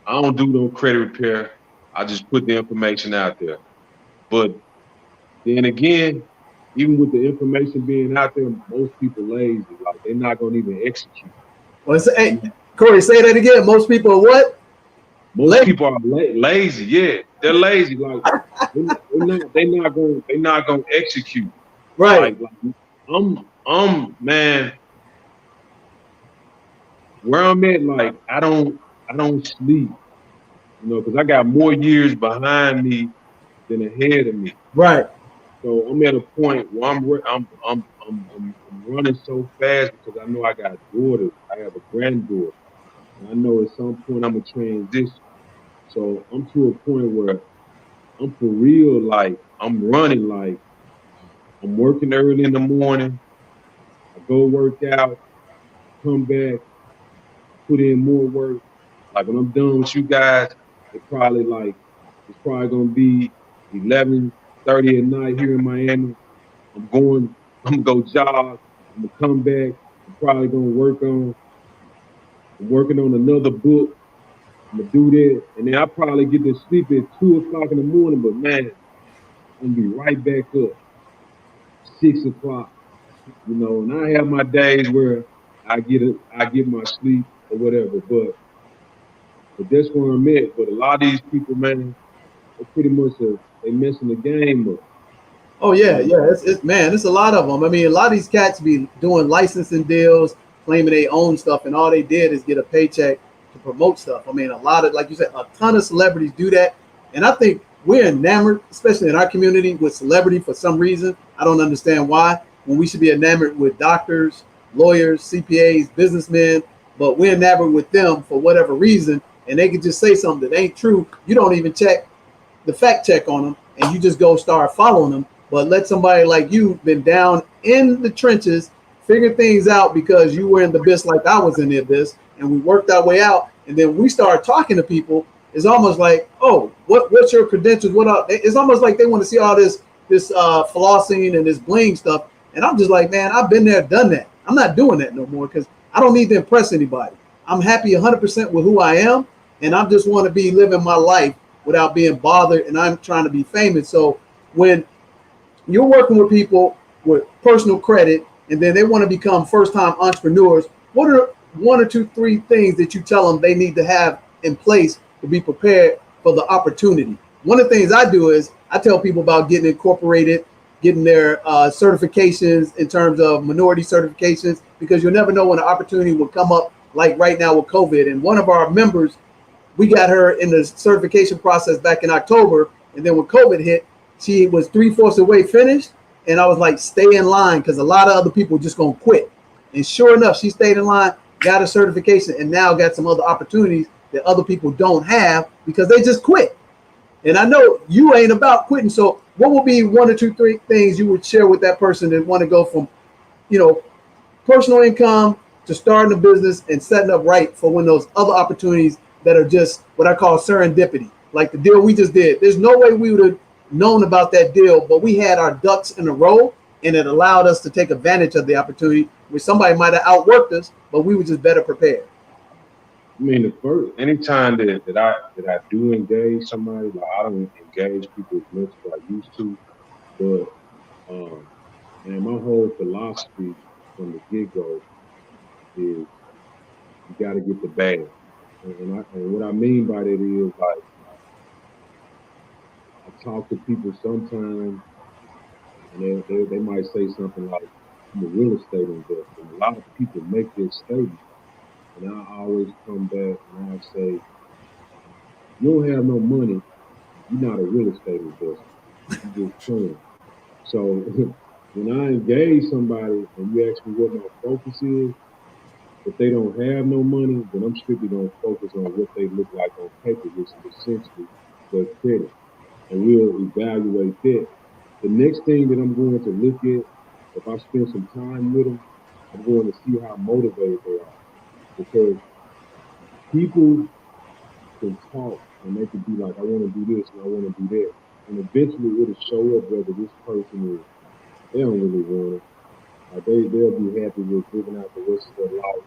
I don't do no credit repair. I just put the information out there. But then again, even with the information being out there, most people lazy. Like they're not gonna even execute. Well, hey, Corey, say that again. Most people are what? Most people are lazy. Yeah, they're lazy. Like they're not gonna execute. Right. Like man. Where I'm at, like I don't sleep, because I got more years behind me than ahead of me. Right. So I'm at a point where I'm running so fast because I know I got daughters. I have a granddaughter, and I know at some point I'm gonna transition. So I'm to a point where I'm for real, like I'm running, like I'm working early in the morning. I go work out, come back, put in more work. Like when I'm done with you guys, it's probably gonna be 11:30 at night here in Miami. I'm gonna go jog. I'm gonna come back. I'm probably gonna I'm working on another book. I'm gonna do that, and then I probably get to sleep at 2:00 in the morning. But man, I'm gonna be right back up 6:00. And I have my days where I get my sleep or whatever. But that's where I'm at. But a lot of these people, man, they pretty much they messing the game up. Oh yeah. It's a lot of them. I mean, a lot of these cats be doing licensing deals, claiming they own stuff, and all they did is get a paycheck to promote stuff. I mean, a lot of, like you said, a ton of celebrities do that, and I think we're enamored, especially in our community, with celebrity for some reason. I don't understand why. When we should be enamored with doctors, lawyers, CPAs, businessmen, but we're enamored with them for whatever reason, and they can just say something that ain't true. You don't even check the fact check on them, and you just go start following them. But let somebody like you been down in the trenches, figure things out because you were in the abyss like I was in the abyss, and we worked our way out. And then we start talking to people. It's almost like, oh, what's your credentials? It's almost like they want to see all this flossing and this bling stuff. And I'm just like, man, I've been there, done that. I'm not doing that no more because I don't need to impress anybody. I'm happy 100% with who I am, and I just want to be living my life without being bothered, and I'm trying to be famous. So when you're working with people with personal credit and then they want to become first-time entrepreneurs, what are 1 or 2, 3 things that you tell them they need to have in place to be prepared for the opportunity? One of the things I do is I tell people about getting incorporated, getting their certifications in terms of minority certifications, because you'll never know when an opportunity will come up, like right now with COVID. And one of our members, we got her in the certification process back in October, and then when COVID hit, she was 3/4 away finished, and I was like, stay in line because a lot of other people just gonna quit. And sure enough, she stayed in line, got a certification, and now got some other opportunities that other people don't have because they just quit. And I know you ain't about quitting. So what will be 1 or 2, 3 things you would share with that person that want to go from, personal income to starting a business and setting up right for when those other opportunities that are just what I call serendipity, like the deal we just did. There's no way we would have known about that deal, but we had our ducks in a row, and it allowed us to take advantage of the opportunity where somebody might have outworked us, but we were just better prepared. I mean, anytime that I do engage somebody, like I don't engage people as much as I used to, but and my whole philosophy from the get-go is you got to get the bag. And what I mean by that is, like, I talk to people sometimes, and they might say something like, I'm a real estate investor. And a lot of people make this statement. And I always come back and I say, you don't have no money, you're not a real estate investor. You're just playing. So when I engage somebody and you ask me what my focus is, if they don't have no money, then I'm strictly going to focus on what they look like on paper, which is essentially their credit. And we'll evaluate that. the next thing that I'm going to look at, if I spend some time with them, I'm going to see how motivated they are. Because people can talk and they can be like, I want to do this and I want to do that. And eventually it'll show up whether this person is, they don't really want it. Like they'll be happy with living out the rest of their life,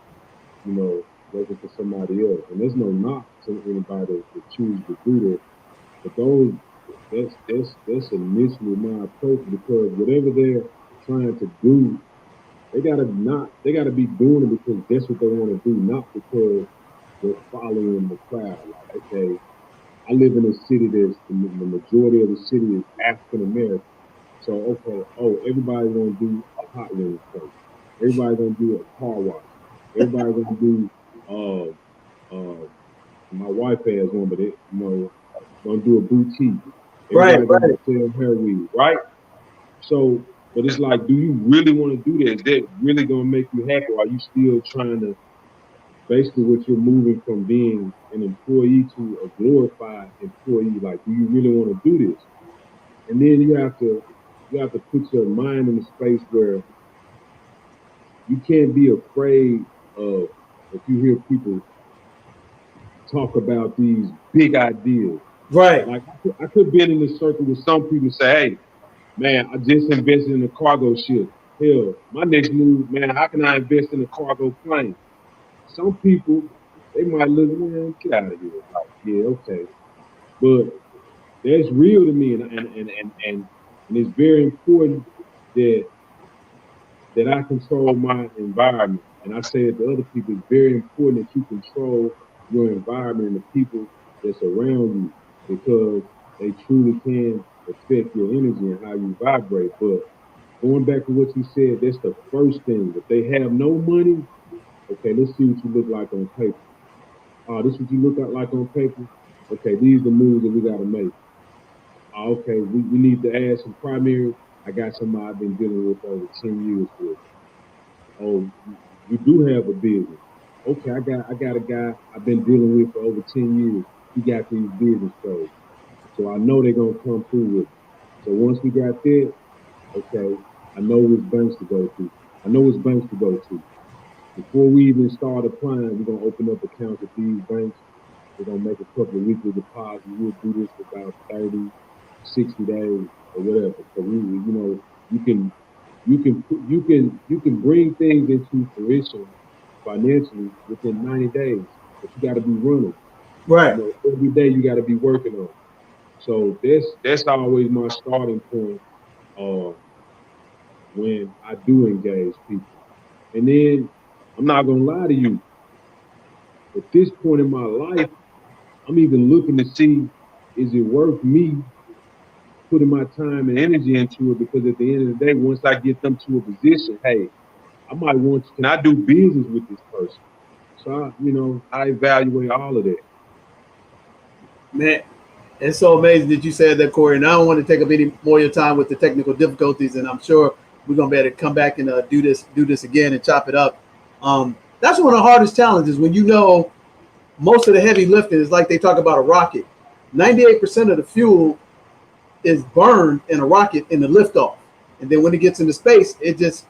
you know, working for somebody else. And there's no knock to anybody to choose to do that. But those, that's initially my approach, because whatever they're trying to do, they gotta be doing it because that's what they want to do, not because they're following the crowd. Like, okay, I live in a city that's the majority of the city is African American. So okay, everybody's gonna do a hot wing place. Everybody's gonna do a car wash. Everybody's gonna do my wife has one, but gonna do a boutique. Everybody's gonna sell hair weave, right? So, but it's like, do you really want to do that? Is that really gonna make you happy? Or are you still trying to, basically what you're moving from being an employee to a glorified employee? Like, do you really want to do this? And then you have to put your mind in a space where you can't be afraid of, if you hear people talk about these big ideas. Right. Like I could be in a circle with some people and say, hey, man, I just invested in a cargo ship. Hell, my next move, man, how can I invest in a cargo plane? Some people, they might look, man, get out of here. Like, yeah, okay. But that's real to me, and it's very important that I control my environment. And I say it to other people, it's very important that you control your environment and the people that's around you, because they truly can affect your energy and how you vibrate. But going back to what you said, that's the first thing. If they have no money, okay, let's see what you look like on paper. This is what you look like on paper? Okay, these are the moves that we got to make. Okay, we need to add some primary. I got somebody I've been dealing with over 10 years with. Oh, you do have a business. Okay, I got a guy I've been dealing with for over 10 years. He got these business codes. So I know they're going to come through with it. So once we got that, okay, I know which banks to go to. Before we even start applying, we're going to open up accounts at these banks. We're going to make a couple of weekly deposits. We'll do this for about 30, 60 days or whatever. So you can bring things into fruition financially within 90 days, but you got to be running. Right. Every day you got to be working on it. So that's always my starting point when I do engage people. And then I'm not gonna lie to you. At this point in my life, I'm even looking to see, is it worth me putting my time and energy into it? Because at the end of the day, once I get them to a position, hey, I might want to, can I do business with this person? So I evaluate all of that. Man, it's so amazing that you said that, Corey. And I don't want to take up any more of your time with the technical difficulties. And I'm sure we're gonna be able to come back and do this again and chop it up. That's one of the hardest challenges, when most of the heavy lifting is like they talk about a rocket. 98% of the fuel is burned in a rocket in the liftoff, and then when it gets into space, it just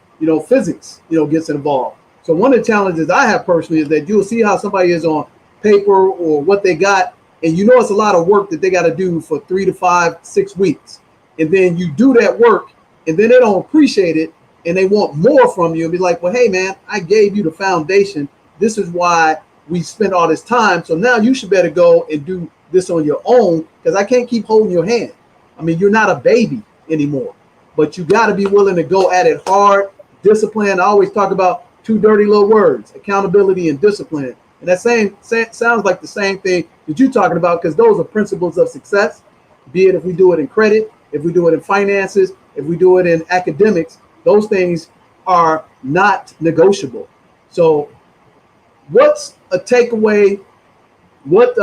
physics gets involved. So one of the challenges I have personally is that you'll see how somebody is on paper or what they got, and it's a lot of work that they got to do for 3 to 5, 6 weeks, and then you do that work, and then they don't appreciate it, and they want more from you, and be like, well, hey man, I gave you the foundation. This is why we spent all this time. So now you should better go and do this on your own, because I can't keep holding your hand. I mean, you're not a baby anymore, but you got to be willing to go at it hard. Discipline. I always talk about 2 dirty little words: accountability and discipline. And that sounds like the same thing that you're talking about, because those are principles of success, be it if we do it in credit, if we do it in finances, if we do it in academics. Those things are not negotiable. So what's a takeaway? What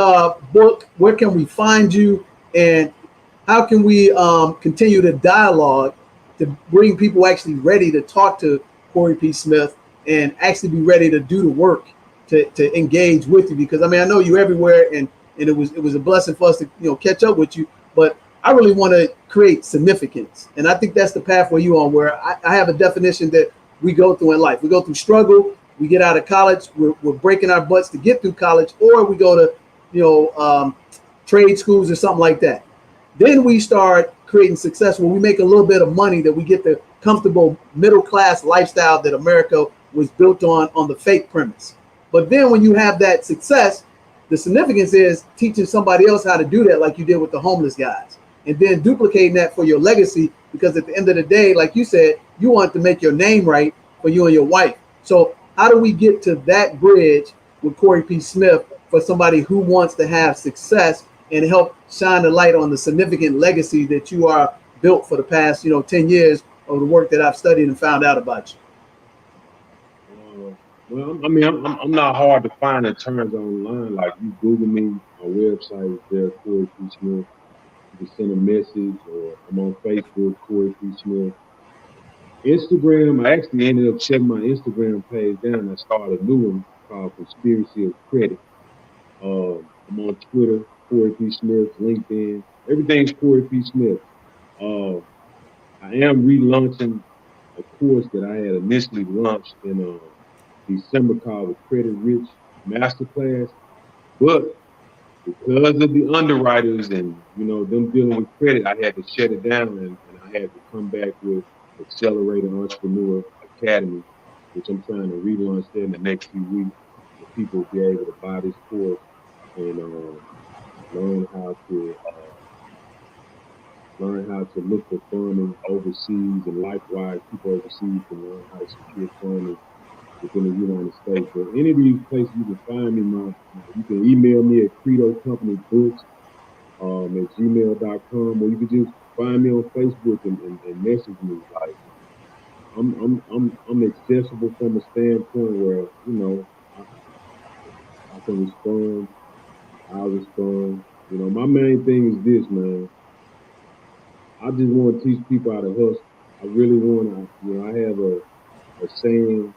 book, where can we find you, and how can we continue the dialogue to bring people actually ready to talk to Corey P. Smith and actually be ready to do the work to engage with you? Because I mean, I know you're everywhere, and it was a blessing for us to catch up with you. But I really want to create significance. And I think that's the path where you on, where I have a definition that we go through in life. We go through struggle, we get out of college, we're breaking our butts to get through college, or we go to, trade schools or something like that. Then we start creating success when we make a little bit of money, that we get the comfortable middle class lifestyle that America was built on the fake premise. But then when you have that success, the significance is teaching somebody else how to do that, like you did with the homeless guys, and then duplicating that for your legacy, because at the end of the day, like you said, you want to make your name right for you and your wife. So how do we get to that bridge with Corey P. Smith for somebody who wants to have success and help shine the light on the significant legacy that you are built for the past, 10 years of the work that I've studied and found out about you? Well, I mean, I'm not hard to find in terms online. Like, you Google me, my website is there, Corey P. Smith. You can send a message, or I'm on Facebook, Corey P. Smith. Instagram, I actually ended up checking my Instagram page down. I started a new one called Conspiracy of Credit. I'm on Twitter, Corey P. Smith, LinkedIn. Everything's Corey P. Smith. I am relaunching a course that I had initially launched in December called the Credit Rich Masterclass. But because of the underwriters and, them dealing with credit, I had to shut it down, and I had to come back with Accelerator Entrepreneur Academy, which I'm trying to relaunch there in the next few weeks, for people to be able to buy this course and learn how to look for funding overseas, and likewise people overseas can learn how to secure funding within the United States. But any of these places you can find me, you can email me at credocompany.books at gmail.com, or you can just find me on Facebook and message me. Like, I'm accessible from a standpoint where, I can respond. I'll respond. My main thing is this, man. I just want to teach people how to hustle. I really want to, I have a saying.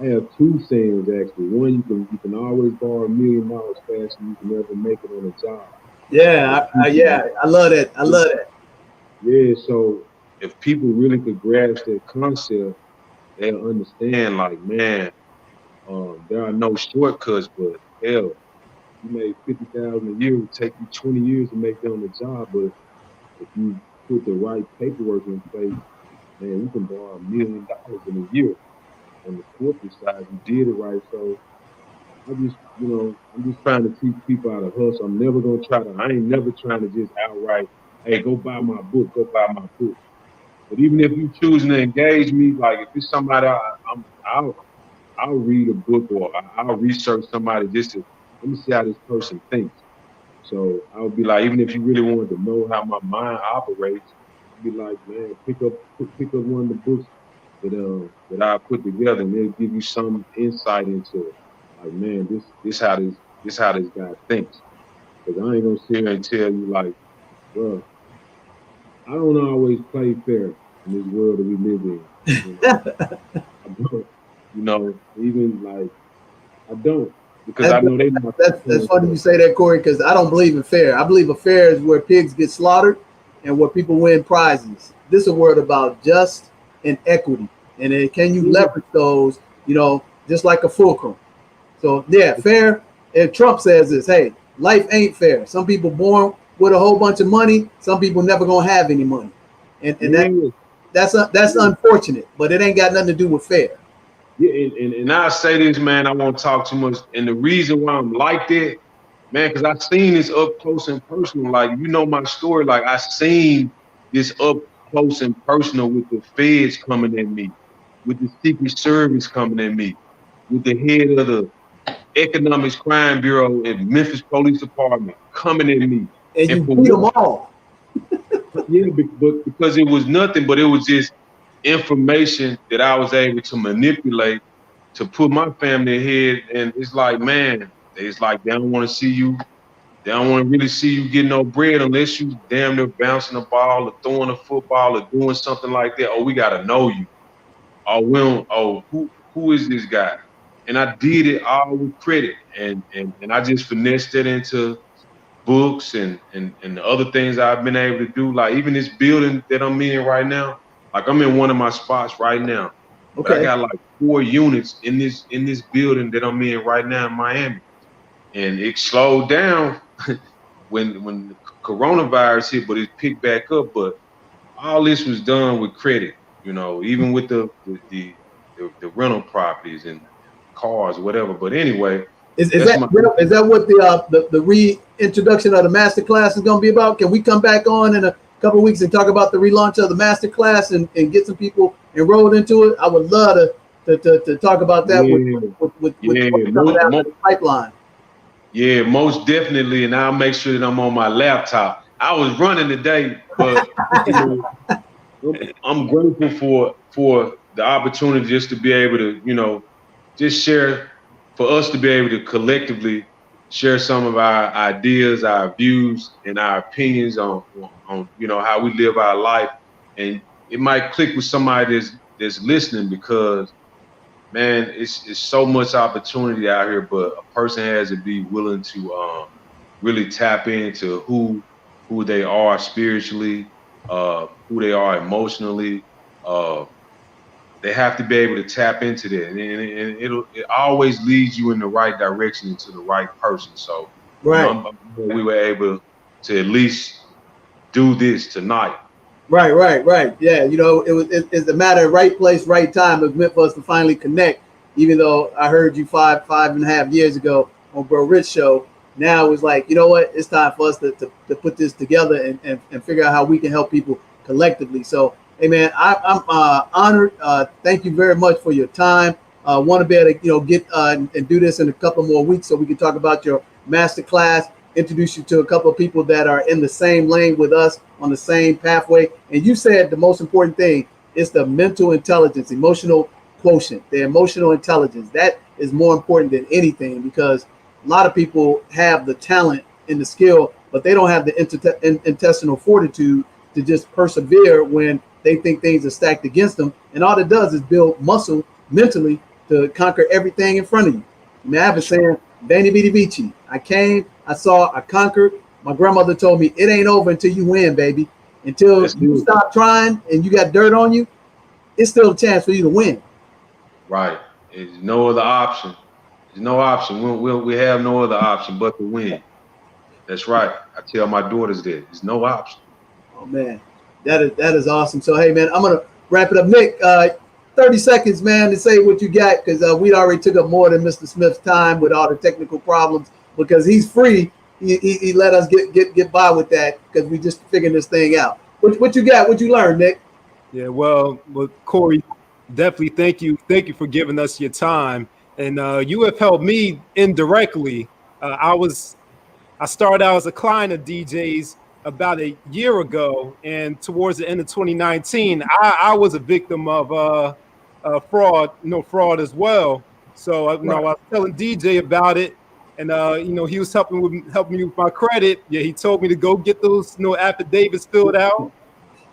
I have two sayings, actually. One, you can always borrow $1 million faster than you can ever make it on a job. Yeah, I love that. I love that. Yeah, so if people really could grasp that concept, they'll understand, like, man, there are no shortcuts, but hell, you made $50,000 a year, it would take you 20 years to make that on the job. But if you put the right paperwork in place, man, you can borrow $1 million in a year. On the corporate side, you did it right. So I'm just trying to teach people how to hustle. I ain't never trying to just outright, hey, go buy my book, go buy my book. But even if you choosing to engage me, like, if it's somebody, I'll read a book, or I'll research somebody just to, let me see how this person thinks. So I'll be like, even if you really wanted to know how my mind operates, I'll be like, man, pick up one of the books that I put together, and they'll give you some insight into it. Like, man, this how this guy thinks. Because I ain't gonna sit here and tell you, like, well, I don't always play fair in this world that we live in. I don't, even, like, I don't, because I know they not. That's funny you say that, Corey, because I don't believe in fair. I believe a fair is where pigs get slaughtered and where people win prizes. This is a word about just and equity, and then can you leverage those, just like a fulcrum. So yeah, fair. And Trump says this, hey, life ain't fair. Some people born with a whole bunch of money, some people never gonna have any money, and that's unfortunate, but it ain't got nothing to do with fair. Yeah, and I say this, man, I won't talk too much, and the reason why I'm like that, man, because I've seen this up close and personal. Like, my story, like, I seen this up close and personal with the feds coming at me, with the Secret Service coming at me, with the head of the Economics Crime Bureau and Memphis Police Department coming at me. And you beat them all. Yeah, but because it was nothing, but it was just information that I was able to manipulate to put my family ahead. And it's like, man, it's like they don't want to see you. They don't want to really see you getting no bread unless you damn near bouncing a ball or throwing a football or doing something like that. Oh, we got to know you. Oh, we don't, who is this guy? And I did it all with credit. And I just finessed it into books and the other things I've been able to do, like even this building that I'm in right now, like I'm in one of my spots right now. Okay. But I got like 4 units in this building that I'm in right now in Miami. And it slowed down when the coronavirus hit, but it picked back up. But all this was done with credit, you know, even with the rental properties and cars, whatever. But anyway, is that what the reintroduction of the master class is going to be about? Can we come back on in a couple of weeks and talk about the relaunch of the master class and get some people enrolled into it? I would love to talk about that with the pipeline. Yeah, most definitely, and I'll make sure that I'm on my laptop. I was running today, but you know, I'm grateful for the opportunity just to be able to, you know, just share, for us to be able to collectively share some of our ideas, our views, and our opinions on you know, how we live our life. And it might click with somebody that's listening, because man, it's so much opportunity out here, but a person has to be willing to really tap into who they are spiritually, who they are emotionally. They have to be able to tap into that, and it always leads you in the right direction into the right person. So right, you know, we were able to at least do this tonight. Right. Yeah, you know, it's a matter of right place, right time. It was meant for us to finally connect. Even though I heard you five and a half years ago on Bro Rich show, now it's like, you know what? It's time for us to put this together and figure out how we can help people collectively. So, hey man, I'm honored. Thank you very much for your time. Want to be able to, you know, get and do this in a couple more weeks so we can talk about your master class, introduce you to a couple of people that are in the same lane with us on the same pathway. And you said the most important thing is the mental intelligence, emotional quotient, the emotional intelligence. That is more important than anything, because a lot of people have the talent and the skill, but they don't have the intestinal fortitude to just persevere when they think things are stacked against them. And all it does is build muscle mentally to conquer everything in front of you. I mean, I've been saying, Veni Vidi Vici. I came, I saw, I conquered. My grandmother told me it ain't over until you win, baby. Until you stop trying and you got dirt on you, it's still a chance for you to win. Right. There's no other option. There's no option. We have no other option but to win. That's right. I tell my daughters that. There's no option. Oh man, that is awesome. So hey man, I'm gonna wrap it up. Nick, 30 seconds, man, to say what you got, because we already took up more than Mr. Smith's time with all the technical problems. Because he's free, he let us get by with that, because we just figuring this thing out. What you got? What you learned, Nick? Yeah, well, Corey, definitely thank you for giving us your time, and you have helped me indirectly. I started out as a client of DJ's about a year ago, and towards the end of 2019, I was a victim of fraud as well. So you know, I was telling DJ about it, and you know, he was helping me with my credit. Yeah, he told me to go get those affidavits filled out,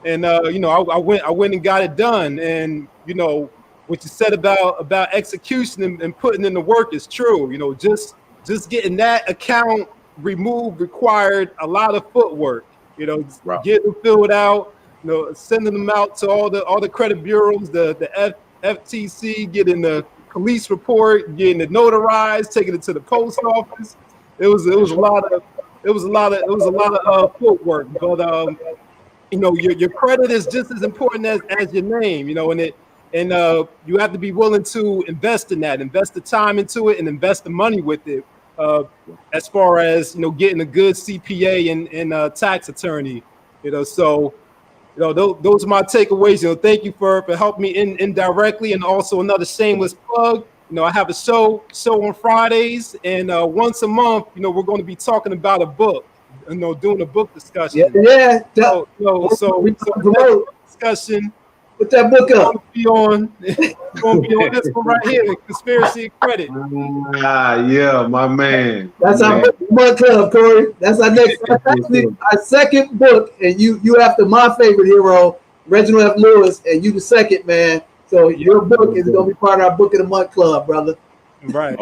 and you know, I went and got it done. And you know, what you said about execution and putting in the work is true. You know, just getting that account removed required a lot of footwork. You know, getting them filled out, you know, sending them out to all the credit bureaus, the FTC, getting the police report, getting it notarized, taking it to the post office. It was a lot of footwork. But you know, your credit is just as important as your name. You know, and you have to be willing to invest in that, invest the time into it, and invest the money with it. As far as, you know, getting a good CPA and tax attorney, you know, so, you know, those are my takeaways. You know, thank you for helping me indirectly. And also another shameless plug, you know, I have a show on Fridays, and once a month, you know, we're going to be talking about a book, you know, doing a book discussion. Yeah. So discussion. Put that book up. It's going to be on this one right here, Conspiracy and Credit. Yeah, my man. That's our book club, Corey. That's our next. That's actually our second book, and you after my favorite hero, Reginald F. Lewis, and you the second, man. So your book is going to be part of our Book of the Month club, brother. Right.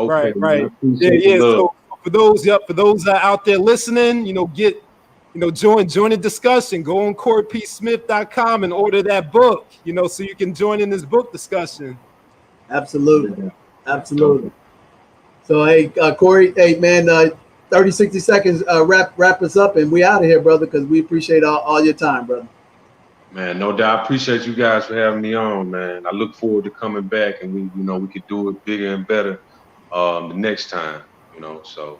Yeah. So for those out there listening, join the discussion. Go on CoreyPSmith.com and order that book, so you can join in this book discussion. Absolutely. So, hey, Corey, hey, man, 30, 60 seconds, wrap us up, and we out of here, brother, because we appreciate all your time, brother. Man, no doubt. I appreciate you guys for having me on, man. I look forward to coming back, and we could do it bigger and better the next time, So,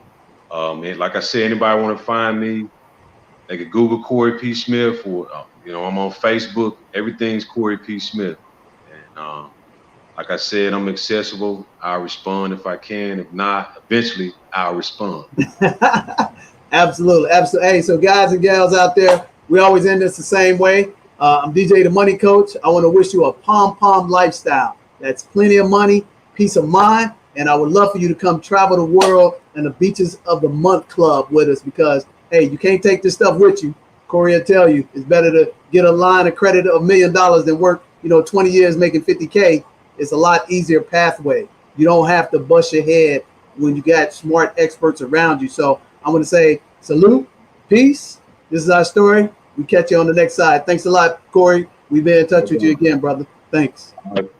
and like I said, anybody want to find me, they could Google Corey P. Smith, or I'm on Facebook. Everything's Corey P. Smith, and like I said, I'm accessible. I'll respond if I can. If not, eventually I'll respond. Absolutely. Hey, so guys and gals out there, we always end this the same way. I'm DJ the Money Coach. I want to wish you a pom-pom lifestyle. That's plenty of money, peace of mind, and I would love for you to come travel the world and the Beaches of the Month Club with us, because, hey, you can't take this stuff with you. Corey will tell you it's better to get a line of credit of $1 million than work, 20 years making 50K. It's a lot easier pathway. You don't have to bust your head when you got smart experts around you. So I want to say salute, peace. This is our story. We catch you on the next side. Thanks a lot, Corey. We've been in touch with you again, brother. Thanks. All right.